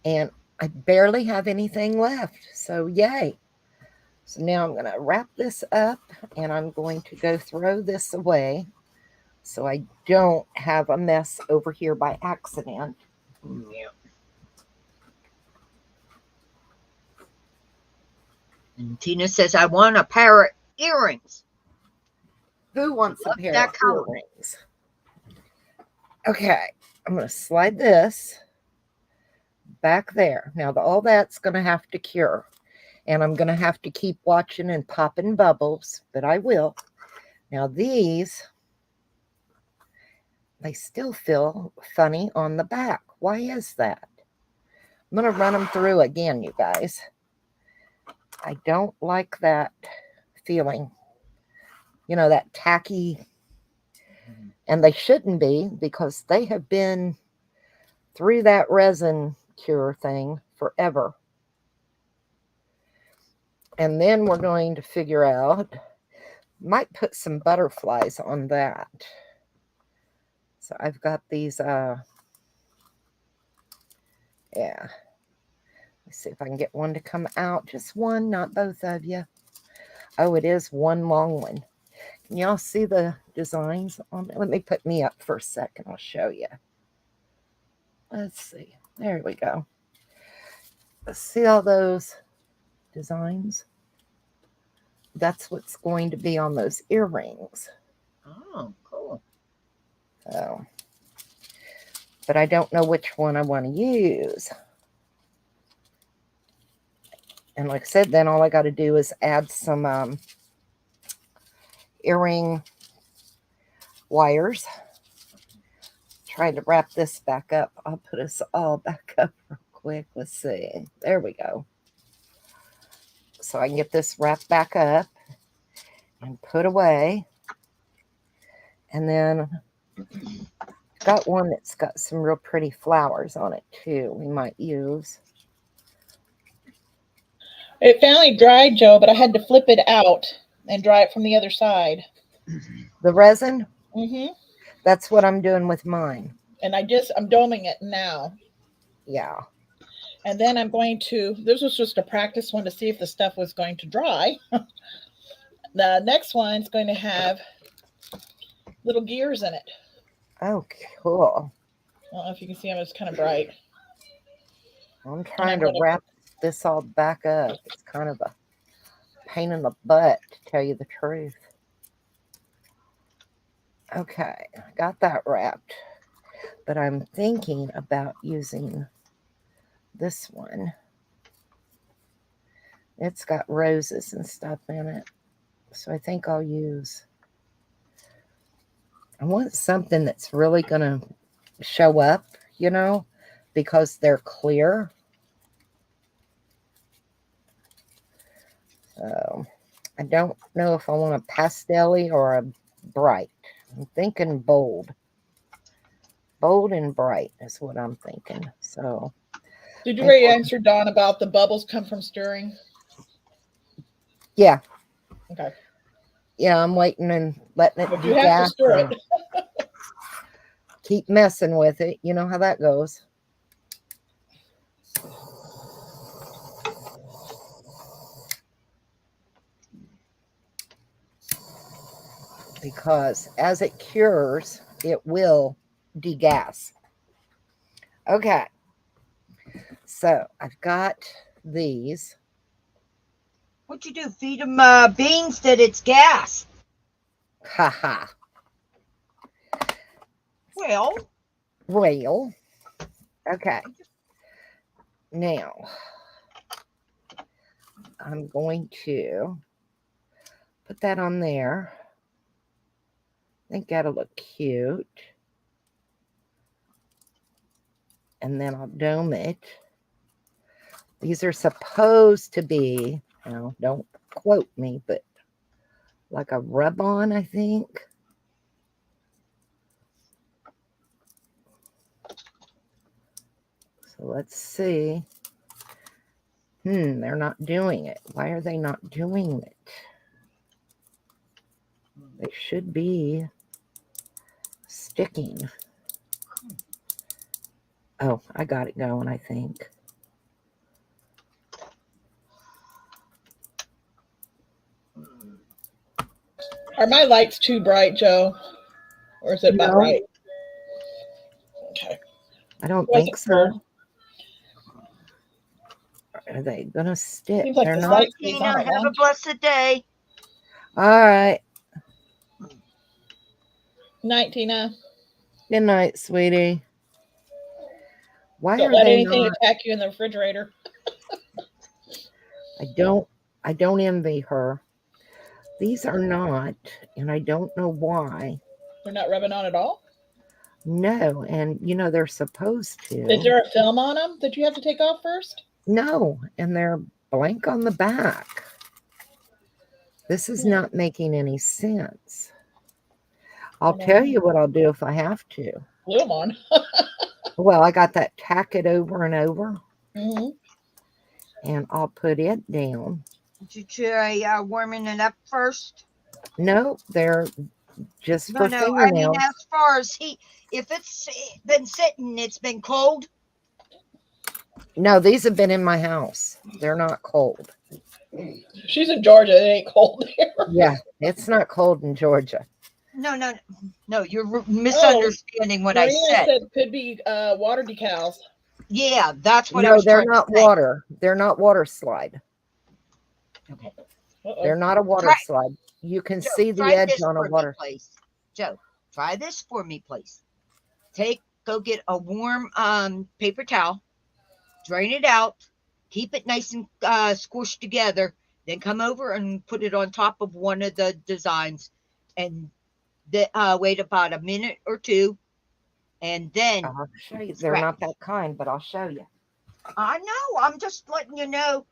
And I barely have anything left. So yay. So now I'm going to wrap this up and I'm going to go throw this away so I don't have a mess over here by accident. Yeah. And Tina says, I want a pair of earrings. Who wants a Love pair that of color. earrings? Okay, I'm going to slide this back there. Now, all that's going to have to cure. And I'm going to have to keep watching and popping bubbles, but I will. Now, these, they still feel funny on the back. Why is that? I'm going to run them through again, you guys. I don't like that feeling. You know, that tacky. And they shouldn't be because they have been through that resin cure thing forever. And then we're going to figure out, might put some butterflies on that. So I've got these, yeah. Let's see if I can get one to come out. Just one, not both of you. Oh, it is one long one. Can y'all see the designs on it? Let me put me up for a second. I'll show you. Let's see. There we go. Let's see all those designs. That's what's going to be on those earrings. Oh, cool. So, but I don't know which one I want to use. And like I said, then all I got to do is add some earring wires. Try to wrap this back up. I'll put us all back up real quick. Let's see. There we go. So I can get this wrapped back up and put away. And then got one that's got some real pretty flowers on it too. We might use. It finally dried, Joe, but I had to flip it out and dry it from the other side. The resin? Mm-hmm. That's what I'm doing with mine. And I'm doming it now. Yeah. And then I'm going to, this was just a practice one to see if the stuff was going to dry. The next one's going to have little gears in it. Oh, cool. I don't know if you can see them, it's kind of bright. I'm trying to wrap this all back up. It's kind of a pain in the butt, to tell you the truth. Okay, I got that wrapped. But I'm thinking about using this one. It's got roses and stuff in it. So I think I'll use, I want something that's really going to show up, you know, because they're clear. So I don't know if I want a pastel-y or a bright. I'm thinking bold. Bold and bright is what I'm thinking. So Did you already answer Dawn about the bubbles come from stirring? yeah. Okay. Yeah, I'm waiting and letting it But you have to stir it. Keep messing with it. You know how that goes. Because as it cures, it will degas. Okay. So I've got these. What you do? Feed them beans that it's gas. Haha. Well, Well, okay. Now, I'm going to put that on there. I think that'll look cute. And then I'll dome it. These are supposed to be, now don't quote me, but like a rub-on, I think. So let's see. They're not doing it. Why are they not doing it? They should be sticking. Oh, I got it going, I think. Are my lights too bright, Joe? Or is it about No. right? Okay. I don't What's think it so. for? Are they gonna stick? Seems like They're this not. light stays Tina, on a have a long. blessed day. All right. Night, Tina. Good night, sweetie. Why Don't are let they anything not? attack you in the refrigerator. I don't envy her. These are not, and I don't know why. They're not rubbing on at all. No, and they're supposed to. Is there a film on them that you have to take off first? No, and they're blank on the back. This is not making any sense. I'll tell you what I'll do if I have to. Glue them on. Well, I got that tack it over and over, Mm-hmm. and I'll put it down. Did you try warming it up first? No, they're just for No. I mean, fingernails. as far as heat, if it's been sitting, it's been cold. No, these have been in my house. They're not cold. She's in Georgia. It ain't cold here. Yeah, it's not cold in Georgia. No. You're misunderstanding what I Marina said. could be water decals. Yeah, that's what I No, was they're trying not to say. water. They're not water slide. Okay. Uh-oh. They're not a water Try- slide. You can Joe, see the try edge this on a for me, water. please. Joe, try this for me, please. Go get a warm paper towel, drain it out, keep it nice and squished together, then come over and put it on top of one of the designs, and wait about a minute or two, and then I'll show you. it's They're wrapped. not that kind, but I'll show you. I know. I'm just letting you know.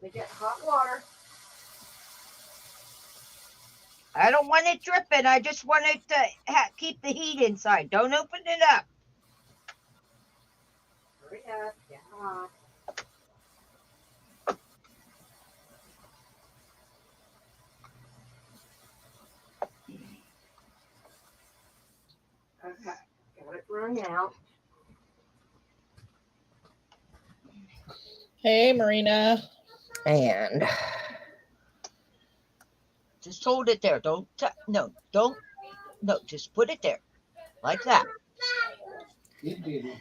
They get hot water. I don't want it dripping. I just want it to keep the heat inside. Don't open it up. Hurry up, get hot. Okay, got it wrung out. Hey, Marina. And Just hold it there. Don't. Just put it there, like that. It did it.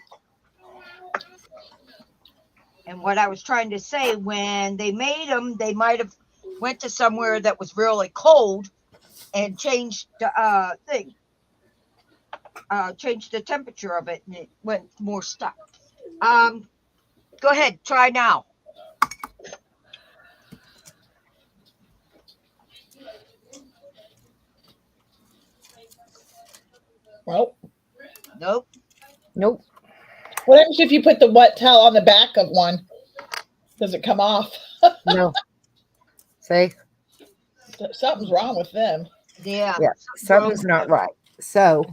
And what I was trying to say, when they made them, they might have went to somewhere that was really cold and changed the thing. Changed the temperature of it, and it went more stuck. Go ahead, try now. Well, Nope. nope. what happens if you put the wet towel on the back of one? Does it come off? No. See? Something's wrong with them. Yeah. Yeah, something's not right. So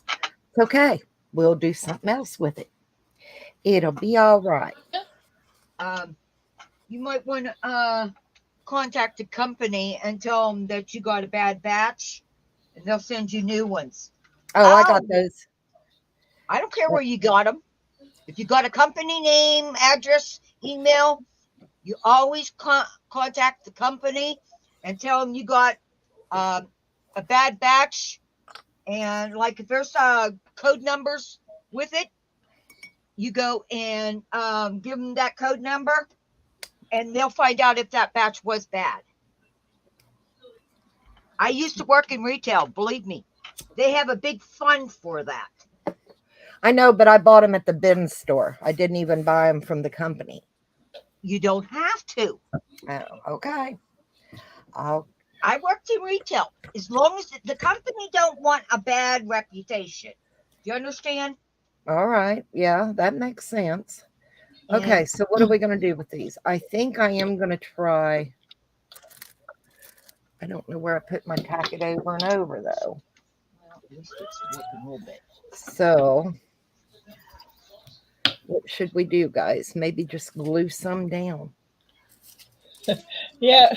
it's okay. We'll do something else with it. It'll be all right. You might want to contact the company and tell them that you got a bad batch, and they'll send you new ones. Oh, I got Oh. those. I don't care where you got them. If you got a company name, address, email, you always contact the company and tell them you got a bad batch. And like if there's code numbers with it, you go and give them that code number, and they'll find out if that batch was bad. I used to work in retail. Believe me, they have a big fund for that. I know, but I bought them at the bin store. I didn't even buy them from the company. You don't have to. Oh, okay. I worked in retail. As long as the company don't want a bad reputation. Do you understand? All right. Yeah, that makes sense. Yeah. Okay, so what are we going to do with these? I think I am going to try. I don't know where I put my tack it over and over, though. Well, at least it's working a little bit. So, what should we do, guys? Maybe just glue some down. Yeah,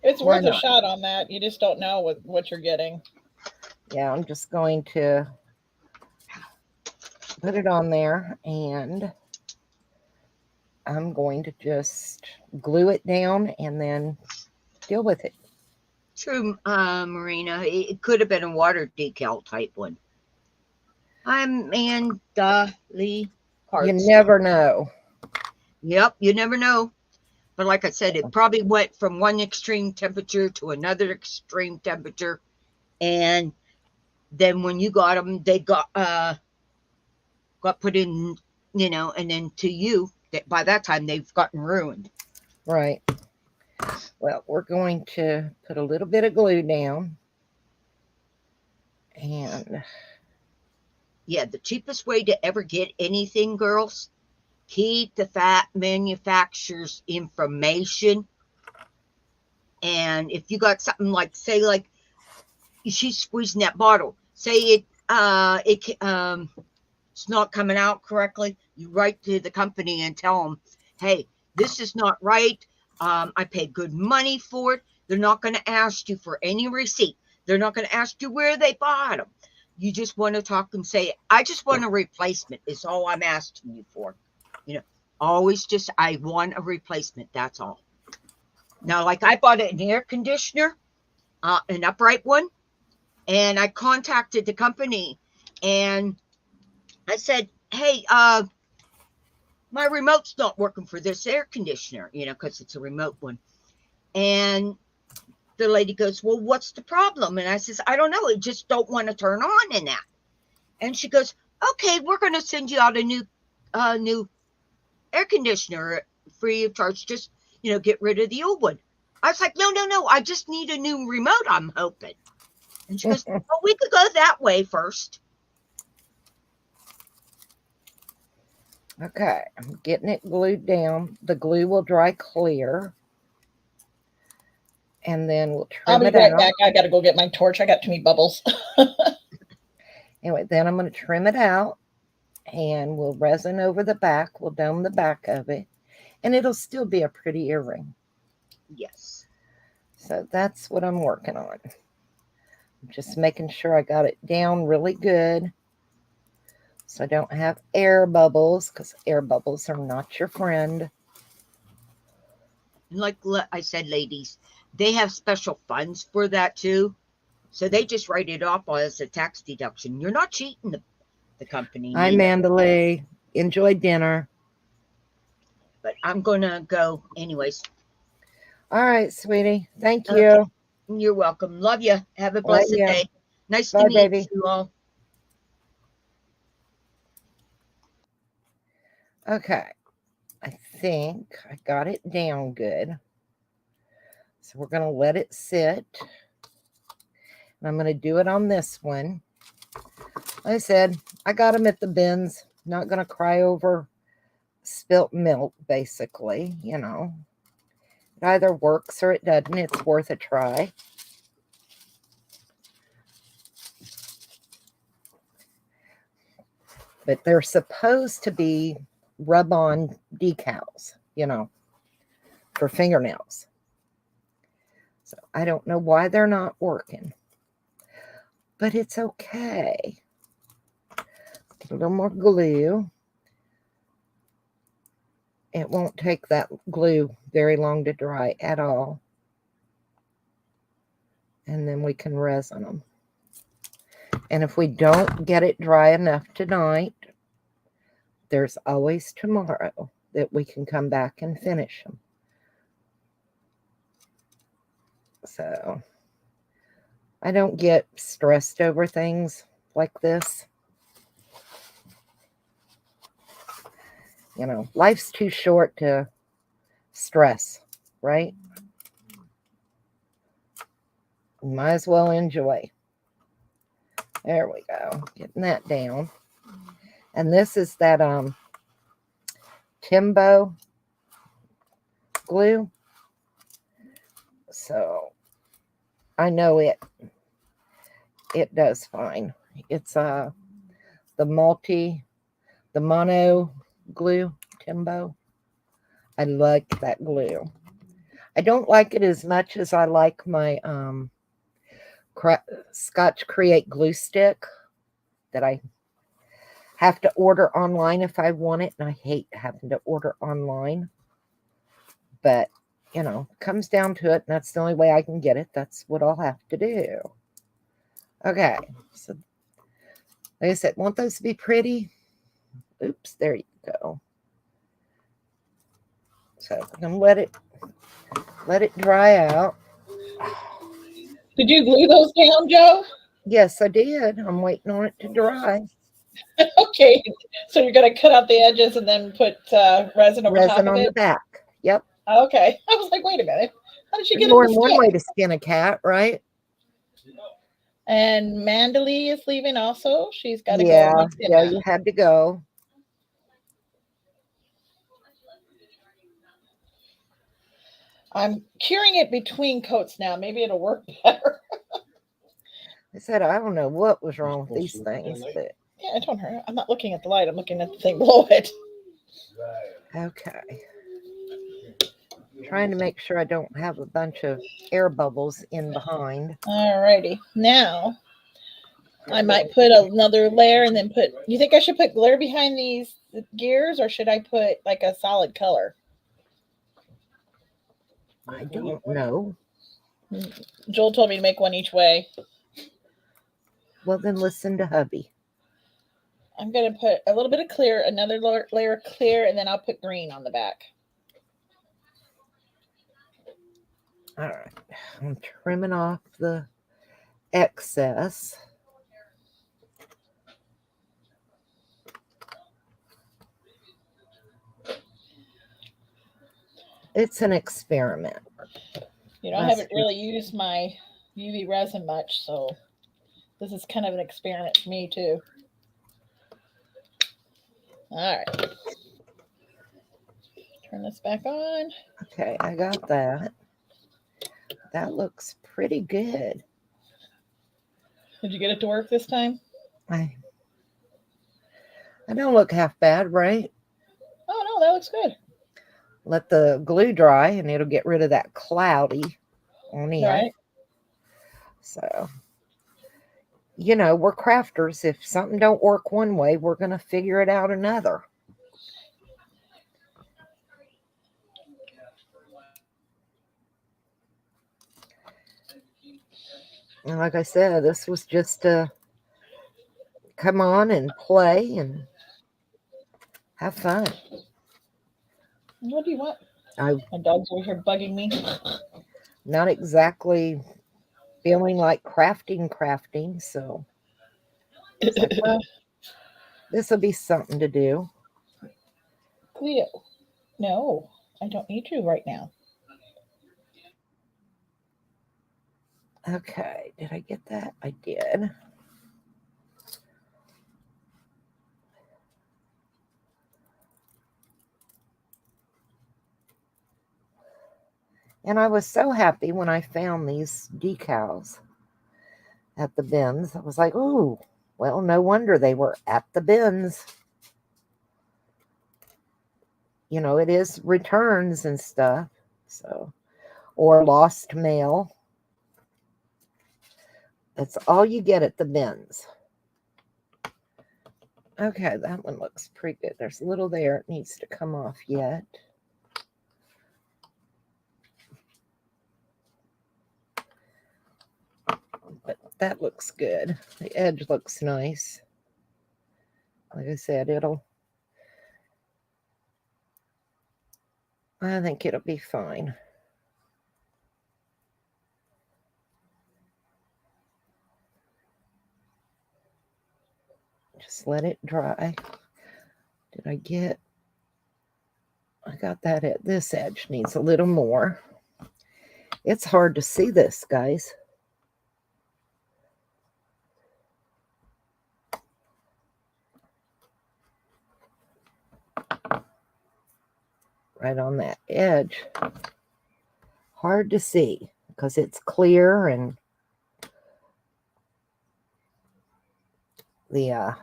it's Why worth a not? shot on that. You just don't know what you're getting. Yeah, I'm just going to put it on there, and I'm going to just glue it down and then deal with it. True, Marina. It could have been a water decal type one. I'm Amanda Lee You Cards. never know. Yep, you never know. But like I said, it probably went from one extreme temperature to another extreme temperature, and then when you got them, they got put in, and then to you, by that time they've gotten ruined. Right. Well, we're going to put a little bit of glue down. And yeah, the cheapest way to ever get anything, girls, keep the manufacturer's information. And if you got something like, say, like she's squeezing that bottle, say it's not coming out correctly, you write to the company and tell them, hey, this is not right. I paid good money for it. They're not going to ask you for any receipt. They're not going to ask you where they bought them. You just want to talk and say, I just want a replacement is all I'm asking you for. Always just, I want a replacement. That's all. Now, like I bought an air conditioner, an upright one, and I contacted the company and I said, hey, my remote's not working for this air conditioner, because it's a remote one. And the lady goes, well, what's the problem? And I says, I don't know. It just don't want to turn on in that. And she goes, okay, we're going to send you out a new air conditioner free of charge. Just, get rid of the old one. I was like, no. I just need a new remote, I'm hoping. And she goes, well, we could go that way first. okay, I'm getting it glued down. The glue will dry clear. And then we'll I'll trim be it right out. back. I got to go get my torch. I got too many bubbles. Anyway, then I'm going to trim it out and we'll resin over the back. We'll dome the back of it and it'll still be a pretty earring. Yes. So that's what I'm working on. I'm just making sure I got it down really good so I don't have air bubbles, because air bubbles are not your friend. Like I said, ladies, they have special funds for that too. So they just write it off as a tax deduction. You're not cheating the company. Hi, Mandalay. Enjoy dinner. But I'm going to go anyways. All right, sweetie. Thank Okay. you. You're welcome. Love you. Have a blessed ya. day. Nice Bye, to meet baby. you all. Okay. I think I got it down good. So we're going to let it sit. And I'm going to do it on this one. Like I said, I got them at the bins. Not going to cry over spilt milk, basically. It either works or it doesn't. It's worth a try. But they're supposed to be rub-on decals, for fingernails. So I don't know why they're not working. But it's okay. Get a little more glue. It won't take that glue very long to dry at all. And then we can resin them. And if we don't get it dry enough tonight, there's always tomorrow that we can come back and finish them. So I don't get stressed over things like this. You know, life's too short to stress, right? You might as well enjoy. There we go. Getting that down. And this is that Timbo glue. So I know it does fine. It's the mono glue Timbo. I like that glue. I don't like it as much as I like my Scotch Create glue stick that I have to order online if I want it, and I hate having to order online. But, you know, comes down to it, and that's the only way I can get it. That's what I'll have to do. Okay, so like I said, want those to be pretty? Oops, there you go. So I'm gonna let it dry out. Did you glue those down, Joe? Yes, I did. I'm waiting on it to dry. Okay, so you're gonna cut out the edges and then put resin over top Resin of on the it. back. Yep. Okay, I was like, wait a minute, how did she There's get more it than to one stick? way to skin a cat, right? And Mandalee is leaving also. She's got to Yeah, go. yeah, you had to go. I'm curing it between coats now. Maybe it'll work better. I said I don't know what was wrong with these things, but Yeah, I told her. I'm not looking at the light. I'm looking at the thing below it. okay. Trying to make sure I don't have a bunch of air bubbles in behind. Alrighty. Now, I might put another layer and then put... You think I should put glare behind these gears, or should I put like a solid color? I don't know. Joel told me to make one each way. Well, then listen to hubby. I'm going to put a little bit of clear, another layer of clear, and then I'll put green on the back. All right. I'm trimming off the excess. It's an experiment. You know, I haven't really used my UV resin much, so this is kind of an experiment for me too. All right. Turn this back on. Okay, I got that. That looks pretty good. Did you get it to work this time? I don't look half bad, right? Oh, no, that looks good. Let the glue dry and it'll get rid of that cloudy on it. Right. So, you know, we're crafters. If something don't work one way, we're going to figure it out another. And like I said, this was just to come on and play and have fun. What do you want? My dog's over here bugging me. Not exactly feeling like crafting, so like, well, this will be something to do. Cleo, no, I don't need you right now. Okay, did I get that? I did. And I was so happy when I found these decals at the bins. I was like, oh, well, no wonder they were at the bins. You know, it is returns and stuff. So, or lost mail. That's all you get at the bins. Okay, that one looks pretty good. There's a little there. It needs to come off yet. But that looks good. The edge looks nice. Like I said, it'll I think it'll be fine. Just let it dry. Did I get? I got that at this edge. Needs a little more. It's hard to see this, guys. Right on that edge. Hard to see because it's clear and the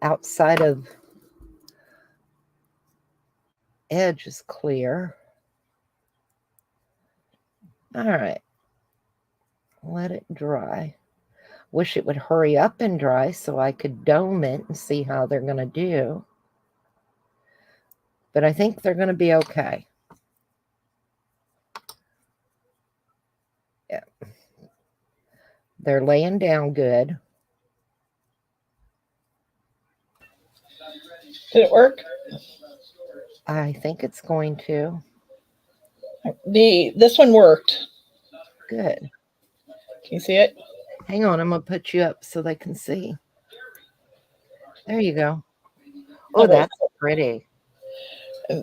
outside of edge is clear. All right. Let it dry. Wish it would hurry up and dry so I could dome it and see how they're going to do. But I think they're going to be okay. Yeah. They're laying down good. Did it work? I think it's going to. This one worked. Good. Can you see it? Hang on, I'm going to put you up so they can see. There you go. Oh, Okay. that's pretty.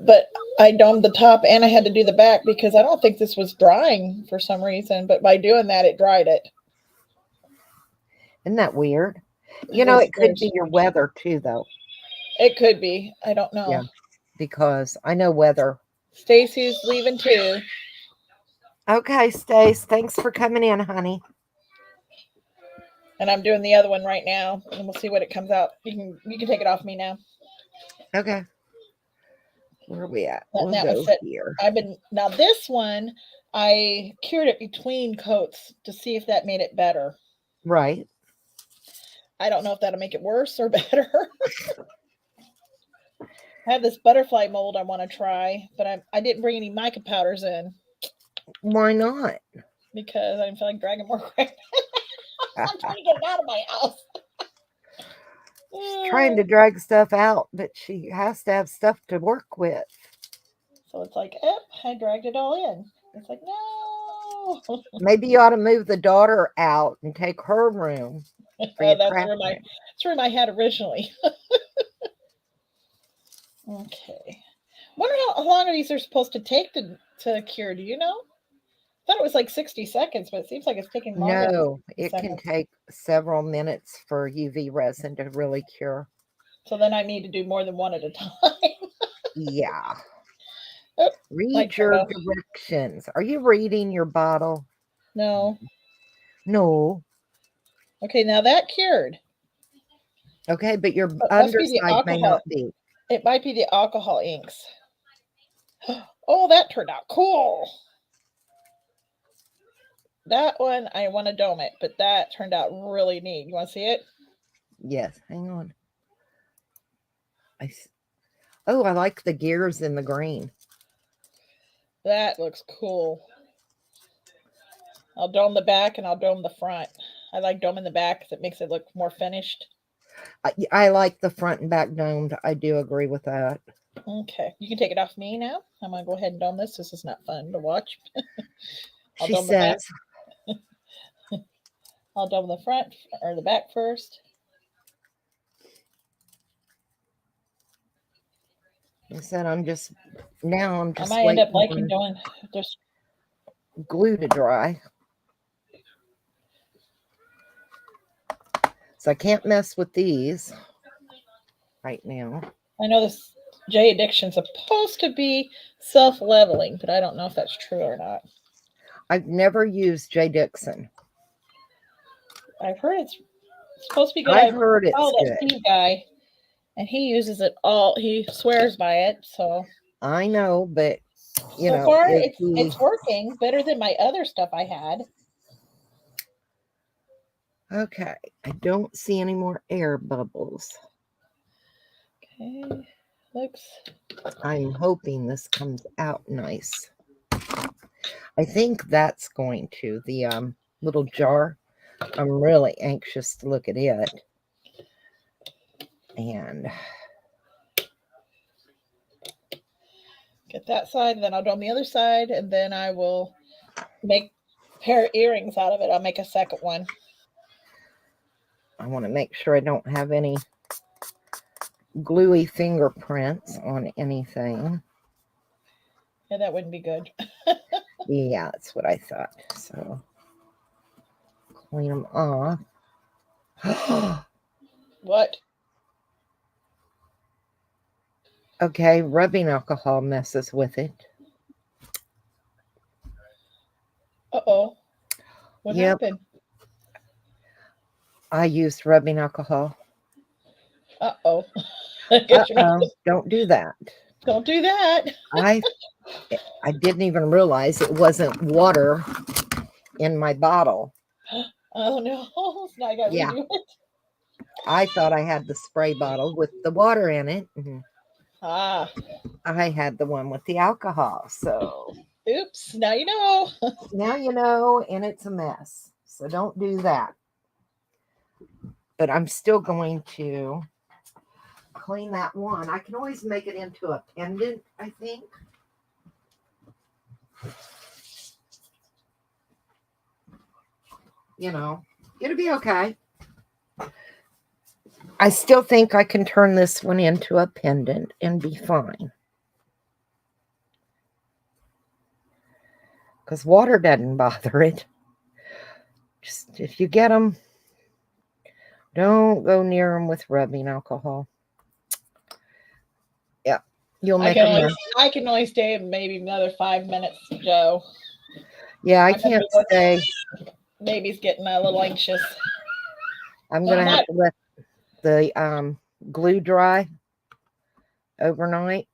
But I domed the top and I had to do the back because I don't think this was drying for some reason. But by doing that, it dried it. Isn't that weird? You know, is it could very be your strange. weather too, though, It could be. I don't know. Yeah. because I know weather. Stacy's leaving too. Okay, Stace, thanks for coming in, honey. And I'm doing the other one right now, and we'll see what it comes out. You can take it off me now. Okay. Where are we at? That- We'll that go was it. here. Now this one I cured it between coats to see if that made it better. Right. I don't know if that'll make it worse or better. I have this butterfly mold I want to try, but I didn't bring any mica powders in Why not? because I didn't feel like dragging more crap. I'm trying to get it out of my house. She's trying to drag stuff out, but she has to have stuff to work with. So it's like, I dragged it all in. It's like, no. Maybe you ought to move the daughter out and take her room. For your That's crap where room. that's where I had originally. Okay. Wonder how long are these are supposed to take to cure? Do you know? I thought it was like 60 seconds, but it seems like it's taking longer. than No, 60 it can seconds. take several minutes for UV resin to really cure. So then I need to do more than one at a time. Yeah. Oh, Read light your turned off. directions. Are you reading your bottle? No. No. Okay, now that cured. Okay, but your But must be the underside may alcohol. not be. It might be the alcohol inks. Oh, that turned out cool. That one, I want to dome it, but that turned out really neat. You want to see it? Yes, hang on. Oh, I like the gears in the green. That looks cool. I'll dome the back and I'll dome the front. I like doming the back because it makes it look more finished. I like the front and back domed. I do agree with that. Okay, you can take it off me now. I'm gonna go ahead and dome this. This is not fun to watch. I'll She dome the back. says, I'll dome the front or the back first. I said, I'm just I might waiting end up liking on doing just glue to dry. So I can't mess with these right now. I know this J Addiction supposed to be self-leveling, but I don't know if that's true or not. I've never used J. Dixon. I've heard it's supposed to be good. I've heard it's that good. Steve guy, and he uses it all. He swears by it. So I know, but you so know, far if it's working better than my other stuff I had. okay, I don't see any more air bubbles. Okay, looks. I'm hoping this comes out nice. I think that's going to the little jar. I'm really anxious to look at it. And Get that side, and then I'll do on the other side, and then I will make a pair of earrings out of it. I'll make a second one. I want to make sure I don't have any gluey fingerprints on anything. Yeah, that wouldn't be good. Yeah, that's what I thought. So clean them off. What? Okay, rubbing alcohol messes with it. Uh-oh. What Yep. happened? I used rubbing alcohol. Uh-oh. I guess you're not- Don't do that. Don't do that. I didn't even realize it wasn't water in my bottle. Oh no. Now I gotta Yeah. redo it. I thought I had the spray bottle with the water in it. And Ah. I had the one with the alcohol. So Oops. Now you know. now you know, and it's a mess. So don't do that. But I'm still going to clean that one. I can always make it into a pendant, I think. You know, it'll be okay. I still think I can turn this one into a pendant and be fine. Because water doesn't bother it. Just if you get them, don't go near them with rubbing alcohol. Yeah, you'll I make can a only, mess. I can only stay maybe another 5 minutes, Joe. Yeah, I I'm gonna can't be stay. Baby's getting a little anxious. I'm going to have to let the glue dry overnight.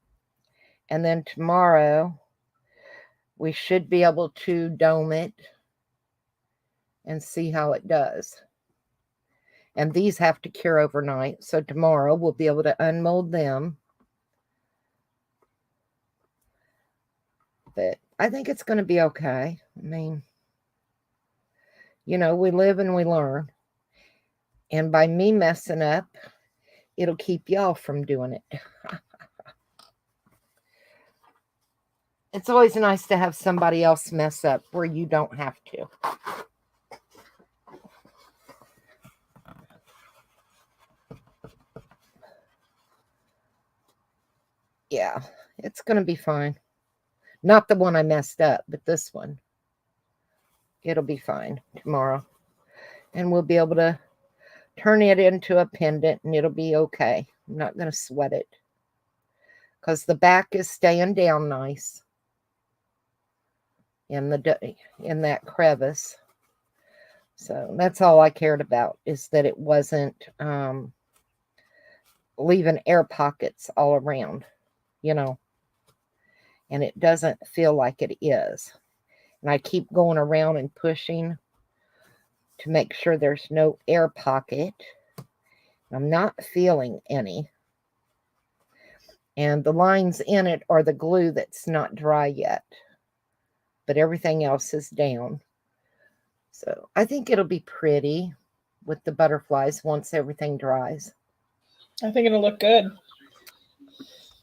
And then tomorrow, we should be able to dome it and see how it does. And these have to cure overnight. So tomorrow, we'll be able to unmold them. But I think it's going to be okay. I mean, you know, we live and we learn. And by me messing up, it'll keep y'all from doing it. It's always nice to have somebody else mess up where you don't have to. Yeah, it's going to be fine. Not the one I messed up, but this one. It'll be fine tomorrow. And we'll be able to turn it into a pendant and it'll be okay. I'm not going to sweat it. Because the back is staying down nice. In that crevice. So that's all I cared about, is that it wasn't leaving air pockets all around, you know. And it doesn't feel like it is. And I keep going around and pushing to make sure there's no air pocket. I'm not feeling any. And the lines in it are the glue that's not dry yet. But everything else is down. So I think it'll be pretty with the butterflies once everything dries. I think it'll look good.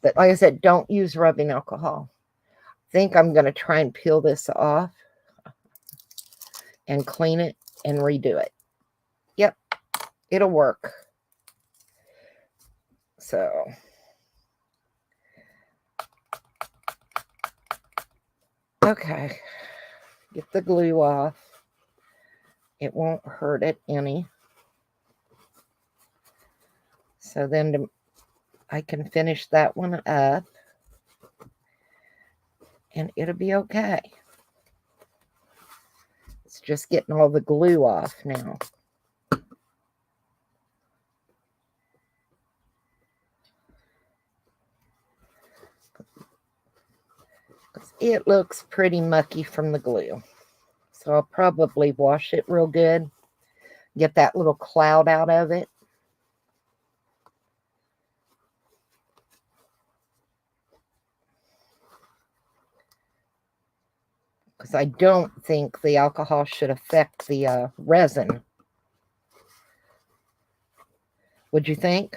But like I said, don't use rubbing alcohol. I think I'm going to try and peel this off and clean it and redo it. Yep, it'll work. So okay, get the glue off. It won't hurt it any. So then I can finish that one up and it'll be okay. It's just getting all the glue off now. It looks pretty mucky from the glue. So I'll probably wash it real good. Get that little cloud out of it. Because I don't think the alcohol should affect the resin. Would you think?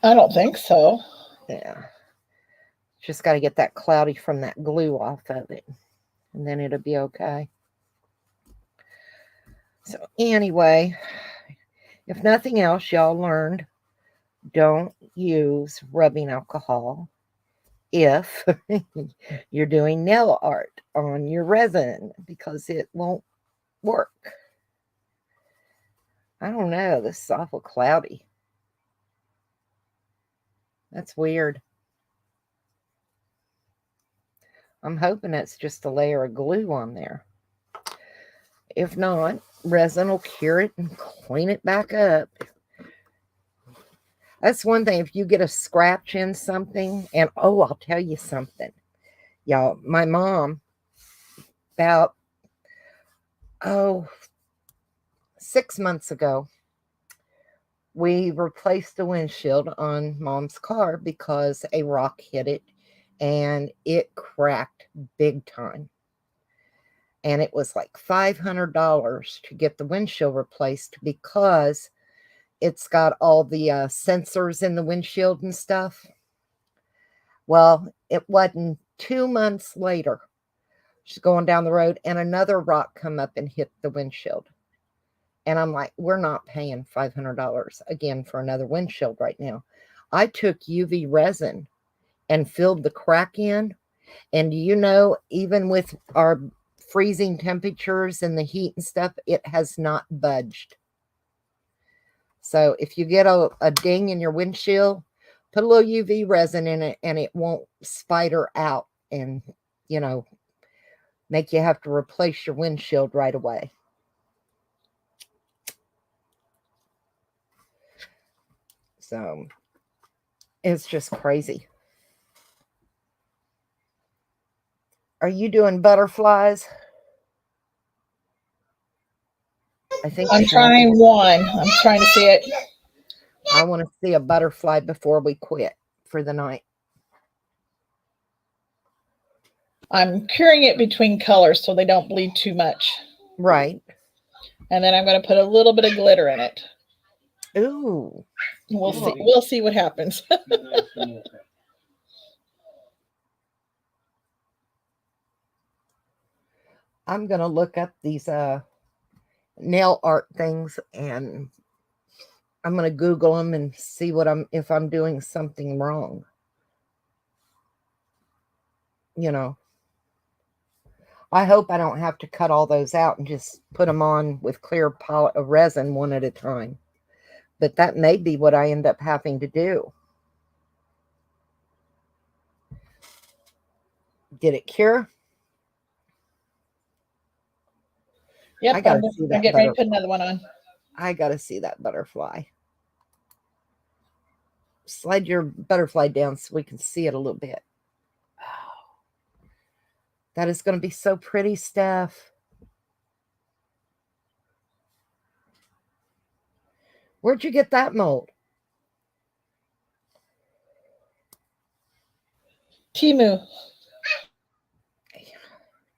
I don't think so. Yeah. Just got to get that cloudy from that glue off of it, and then it'll be okay. So anyway, if nothing else, y'all learned, don't use rubbing alcohol if you're doing nail art on your resin, because it won't work. I don't know. This is awful cloudy. That's weird. I'm hoping it's just a layer of glue on there. If not, resin will cure it and clean it back up. That's one thing. If you get a scratch in something, and oh, I'll tell you something. Y'all, my mom, about, 6 months ago, we replaced the windshield on Mom's car because a rock hit it and it cracked big time. And it was like $500 to get the windshield replaced because it's got all the sensors in the windshield and stuff. Well, it wasn't 2 months later. She's going down the road and another rock come up and hit the windshield. And I'm like, we're not paying $500 again for another windshield right now. I took UV resin and filled the crack in. And you know, even with our freezing temperatures and the heat and stuff, it has not budged. So if you get a ding in your windshield, put a little UV resin in it and it won't spider out and, you know, make you have to replace your windshield right away. So it's just crazy. Are you doing butterflies? I think I'm trying one. I'm trying to see it. I want to see a butterfly before we quit for the night. I'm curing it between colors so they don't bleed too much. Right. And then I'm going to put a little bit of glitter in it. Ooh. We'll see. We'll see what happens. I'm going to look up these nail art things and I'm going to Google them and see if I'm doing something wrong. You know, I hope I don't have to cut all those out and just put them on with clear palette of resin one at a time. But that may be what I end up having to do. Did it cure? Yep, I gotta I'm see that getting ready to butterfly. put another one on. I gotta see that butterfly. Slide your butterfly down so we can see it a little bit. Oh, that is going to be so pretty, Steph. Where'd you get that mold? Temu.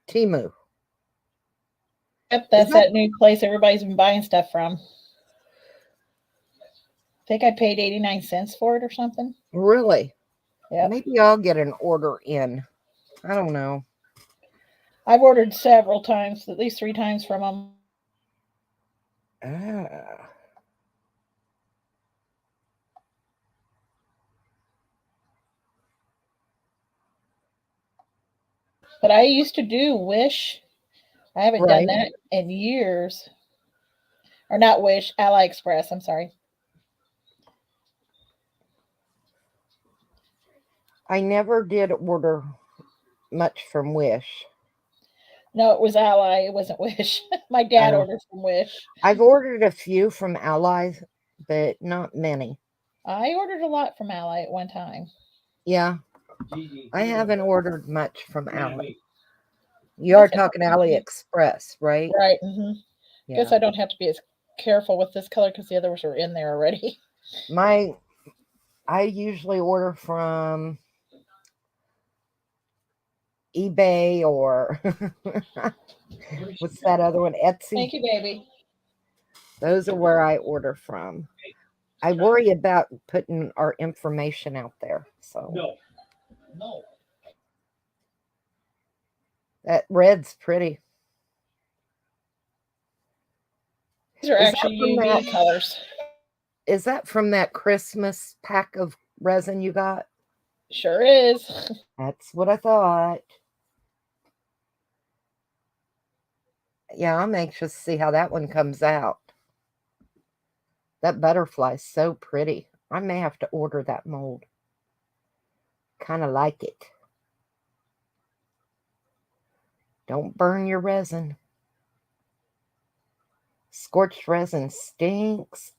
Temu. Yep, that's that new place everybody's been buying stuff from. I think I paid 89 cents for it or something. Really? Yeah. Maybe I'll get an order in. I don't know. I've ordered several times, at least 3 times from them. But I used to do Wish. I haven't done that in years. Or not Wish, AliExpress. I'm sorry. I never did order much from Wish. No, it was Ally. It wasn't Wish. My dad ordered from Wish. I've ordered a few from Ally, but not many. I ordered a lot from Ally at one time. Yeah. I haven't ordered much from Ally. You are talking AliExpress, right? Right. Mm-hmm. Yeah. Guess I don't have to be as careful with this color because the others are in there already. I usually order from eBay or what's that other one? Etsy. Thank you, baby. Those are where I order from. I worry about putting our information out there. So No. That red's pretty. These are Is that actually from UV that- colors. Is that from that Christmas pack of resin you got? Sure is. That's what I thought. Yeah, I'm anxious to see how that one comes out. That butterfly's so pretty. I may have to order that mold. Kind of like it. Don't burn your resin. Scorched resin stinks.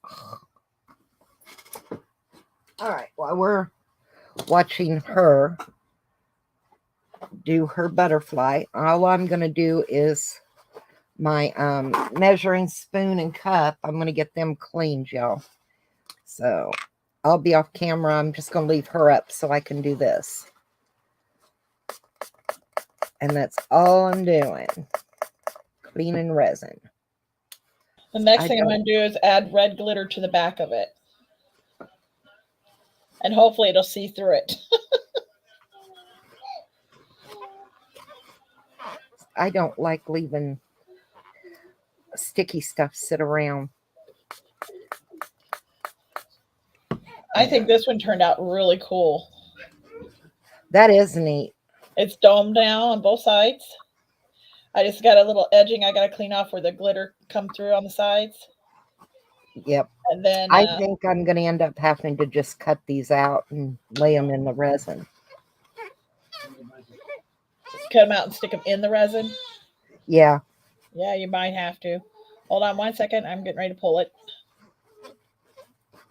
All right, while we're watching her do her butterfly, all I'm going to do is my measuring spoon and cup. I'm going to get them cleaned, y'all. So I'll be off camera. I'm just going to leave her up so I can do this. And that's all I'm doing. Cleaning resin. The next I thing I'm don't- going to do is add red glitter to the back of it. And hopefully it'll see through it. I don't like leaving sticky stuff sit around. I think this one turned out really cool. That is neat. It's domed now on both sides. I just got a little edging I got to clean off where the glitter come through on the sides. Yep. And then I think I'm going to end up having to just cut these out and lay them in the resin. cut them out and stick them in the resin. Yeah. Yeah, you might have to. Hold on 1 second. I'm getting ready to pull it.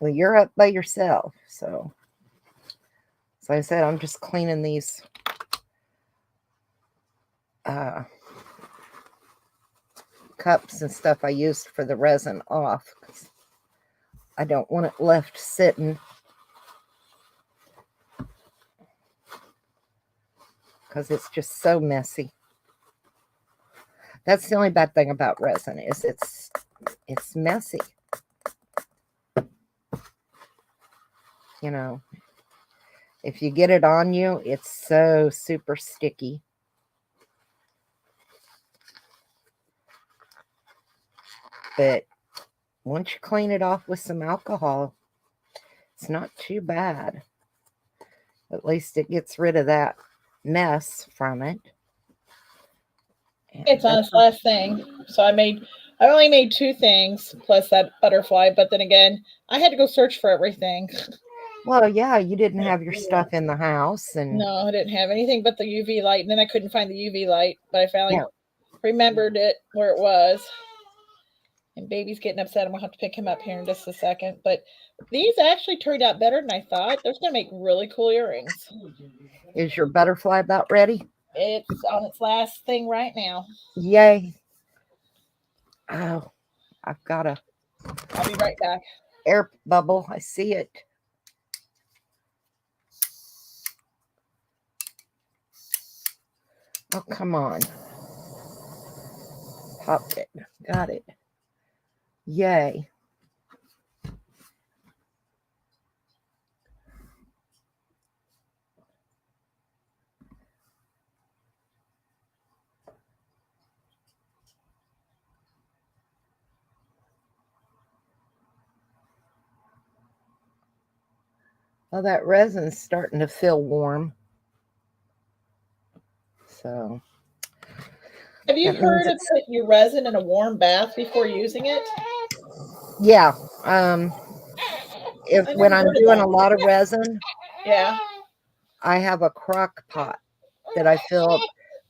Well, you're up by yourself. So I said, I'm just cleaning these cups and stuff I used for the resin off. 'Cause I don't want it left sitting. Because it's just so messy. That's the only bad thing about resin is it's messy. You know, if you get it on you, it's so super sticky. But once you clean it off with some alcohol, it's not too bad. At least it gets rid of that mess from it. And It's on its last thing. So I only made 2 things plus that butterfly, but then again, I had to go search for everything. well, yeah, you didn't have your stuff in the house, and No, I didn't have anything but the UV light, and then I couldn't find the UV light, but I finally Yeah. remembered it where it was. And baby's getting upset. I'm gonna have to pick him up here in just a second. But these actually turned out better than I thought. They're gonna make really cool earrings. is your butterfly about ready? It's on its last thing right now. Yay. Oh, I've got a I'll be right back. air bubble. I see it. Oh, come on. Popped it. Got it. Yay. Well, that resin's starting to feel warm. So, Have you That heard means of putting your resin in a warm bath before using it? yeah. I When never I'm heard of doing that. a lot of resin, Yeah. I have a crock pot that I fill a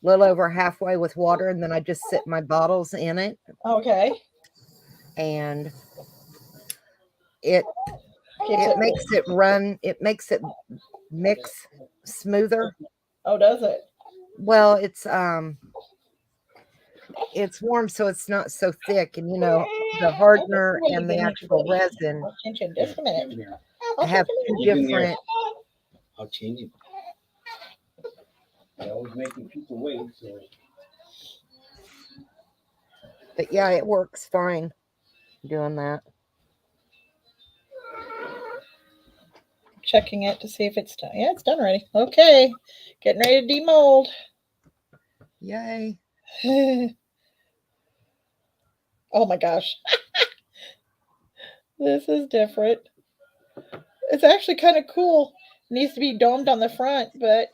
little over halfway with water, and then I just sit my bottles in it, Okay. and it Keeps it. makes it run. It makes it mix smoother. Oh, does it? Well, it's warm, so it's not so thick, and the hardener and the actual resin I'll change it in just a minute. I'll have change it in two a minute. different. I'll change it. I always making people wait, so But yeah, it works fine doing that. Checking it to see if it's done. Yeah, it's done already. Okay. Getting ready to demold. Yay. Oh my gosh. This is different. It's actually kind of cool. It needs to be domed on the front, but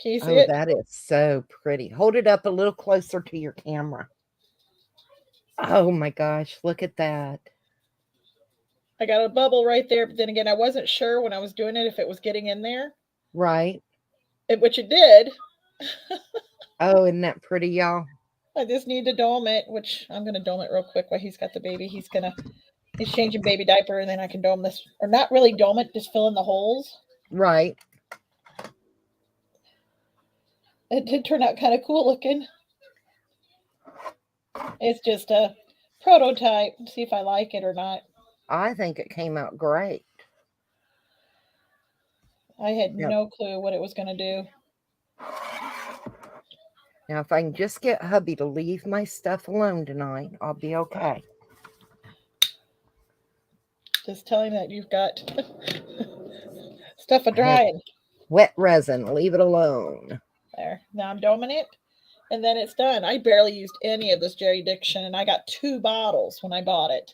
can you see Oh, it? that is so pretty. Hold it up a little closer to your camera. Oh my gosh, look at that. I got a bubble right there, but then again, I wasn't sure when I was doing it if it was getting in there, Right. which it did. Oh, isn't that pretty, y'all? I just need to dome it, which I'm going to dome it real quick while he's got the baby. He's changing baby diaper, and then I can dome this, or not really dome it, just fill in the holes. Right. It did turn out kind of cool looking. It's just a prototype. See if I like it or not. I think it came out great. I had Yep. no clue what it was going to do. Now, if I can just get hubby to leave my stuff alone tonight, I'll be okay. Just tell him that you've got stuff a drying. Wet resin, leave it alone. There. Now I'm doming it, and then it's done. I barely used any of this Jerry Diction, and I got 2 bottles when I bought it.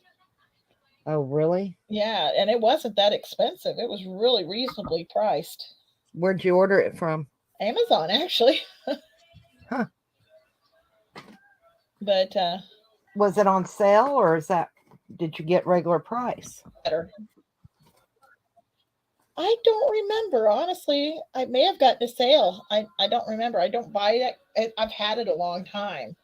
Oh, really? Yeah, and it wasn't that expensive. It was really reasonably priced. Where'd you order it from? Amazon, actually. Huh. But Was it on sale or did you get regular price? better. I don't remember, honestly. I may have gotten a sale. I don't remember. I don't buy it. I've had it a long time.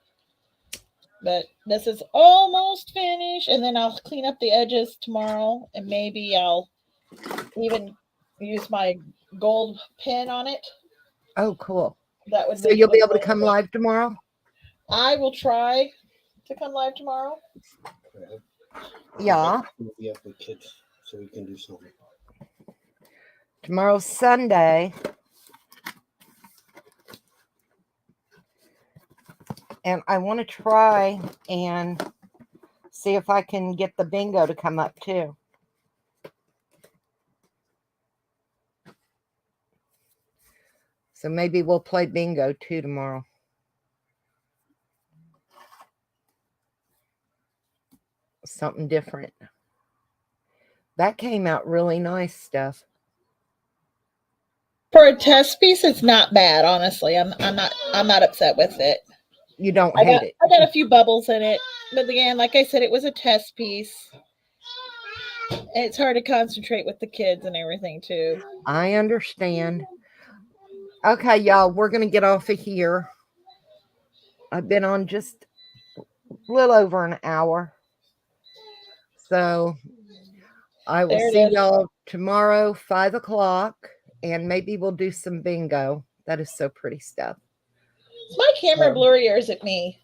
But this is almost finished. And then I'll clean up the edges tomorrow. And maybe I'll even use my gold pin on it. Oh, cool. That would So make you'll it be look able to come really- live tomorrow? I will try to come live tomorrow. Yeah. We'll be up with kids so we can do something. Tomorrow's Sunday. And I want to try and see if I can get the bingo to come up too. So maybe we'll play bingo too tomorrow. Something different. That came out really nice stuff. For a test piece, it's not bad, honestly. I'm not upset with it. You don't I hate it. got a few bubbles in it, but again, like I said, it was a test piece. It's hard to concentrate with the kids and everything too. I understand. Okay, y'all, we're going to get off of here. I've been on just a little over an hour. So I will There it see is. y'all tomorrow, 5 o'clock, and maybe we'll do some bingo. That is so pretty stuff. Is my camera blurry or is it me?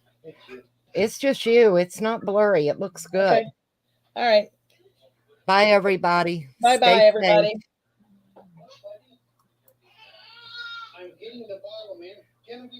It's just you. It's not blurry. It looks good. Okay. All right. Bye, everybody. Bye Stay bye, safe. everybody. I'm getting the bottle, man.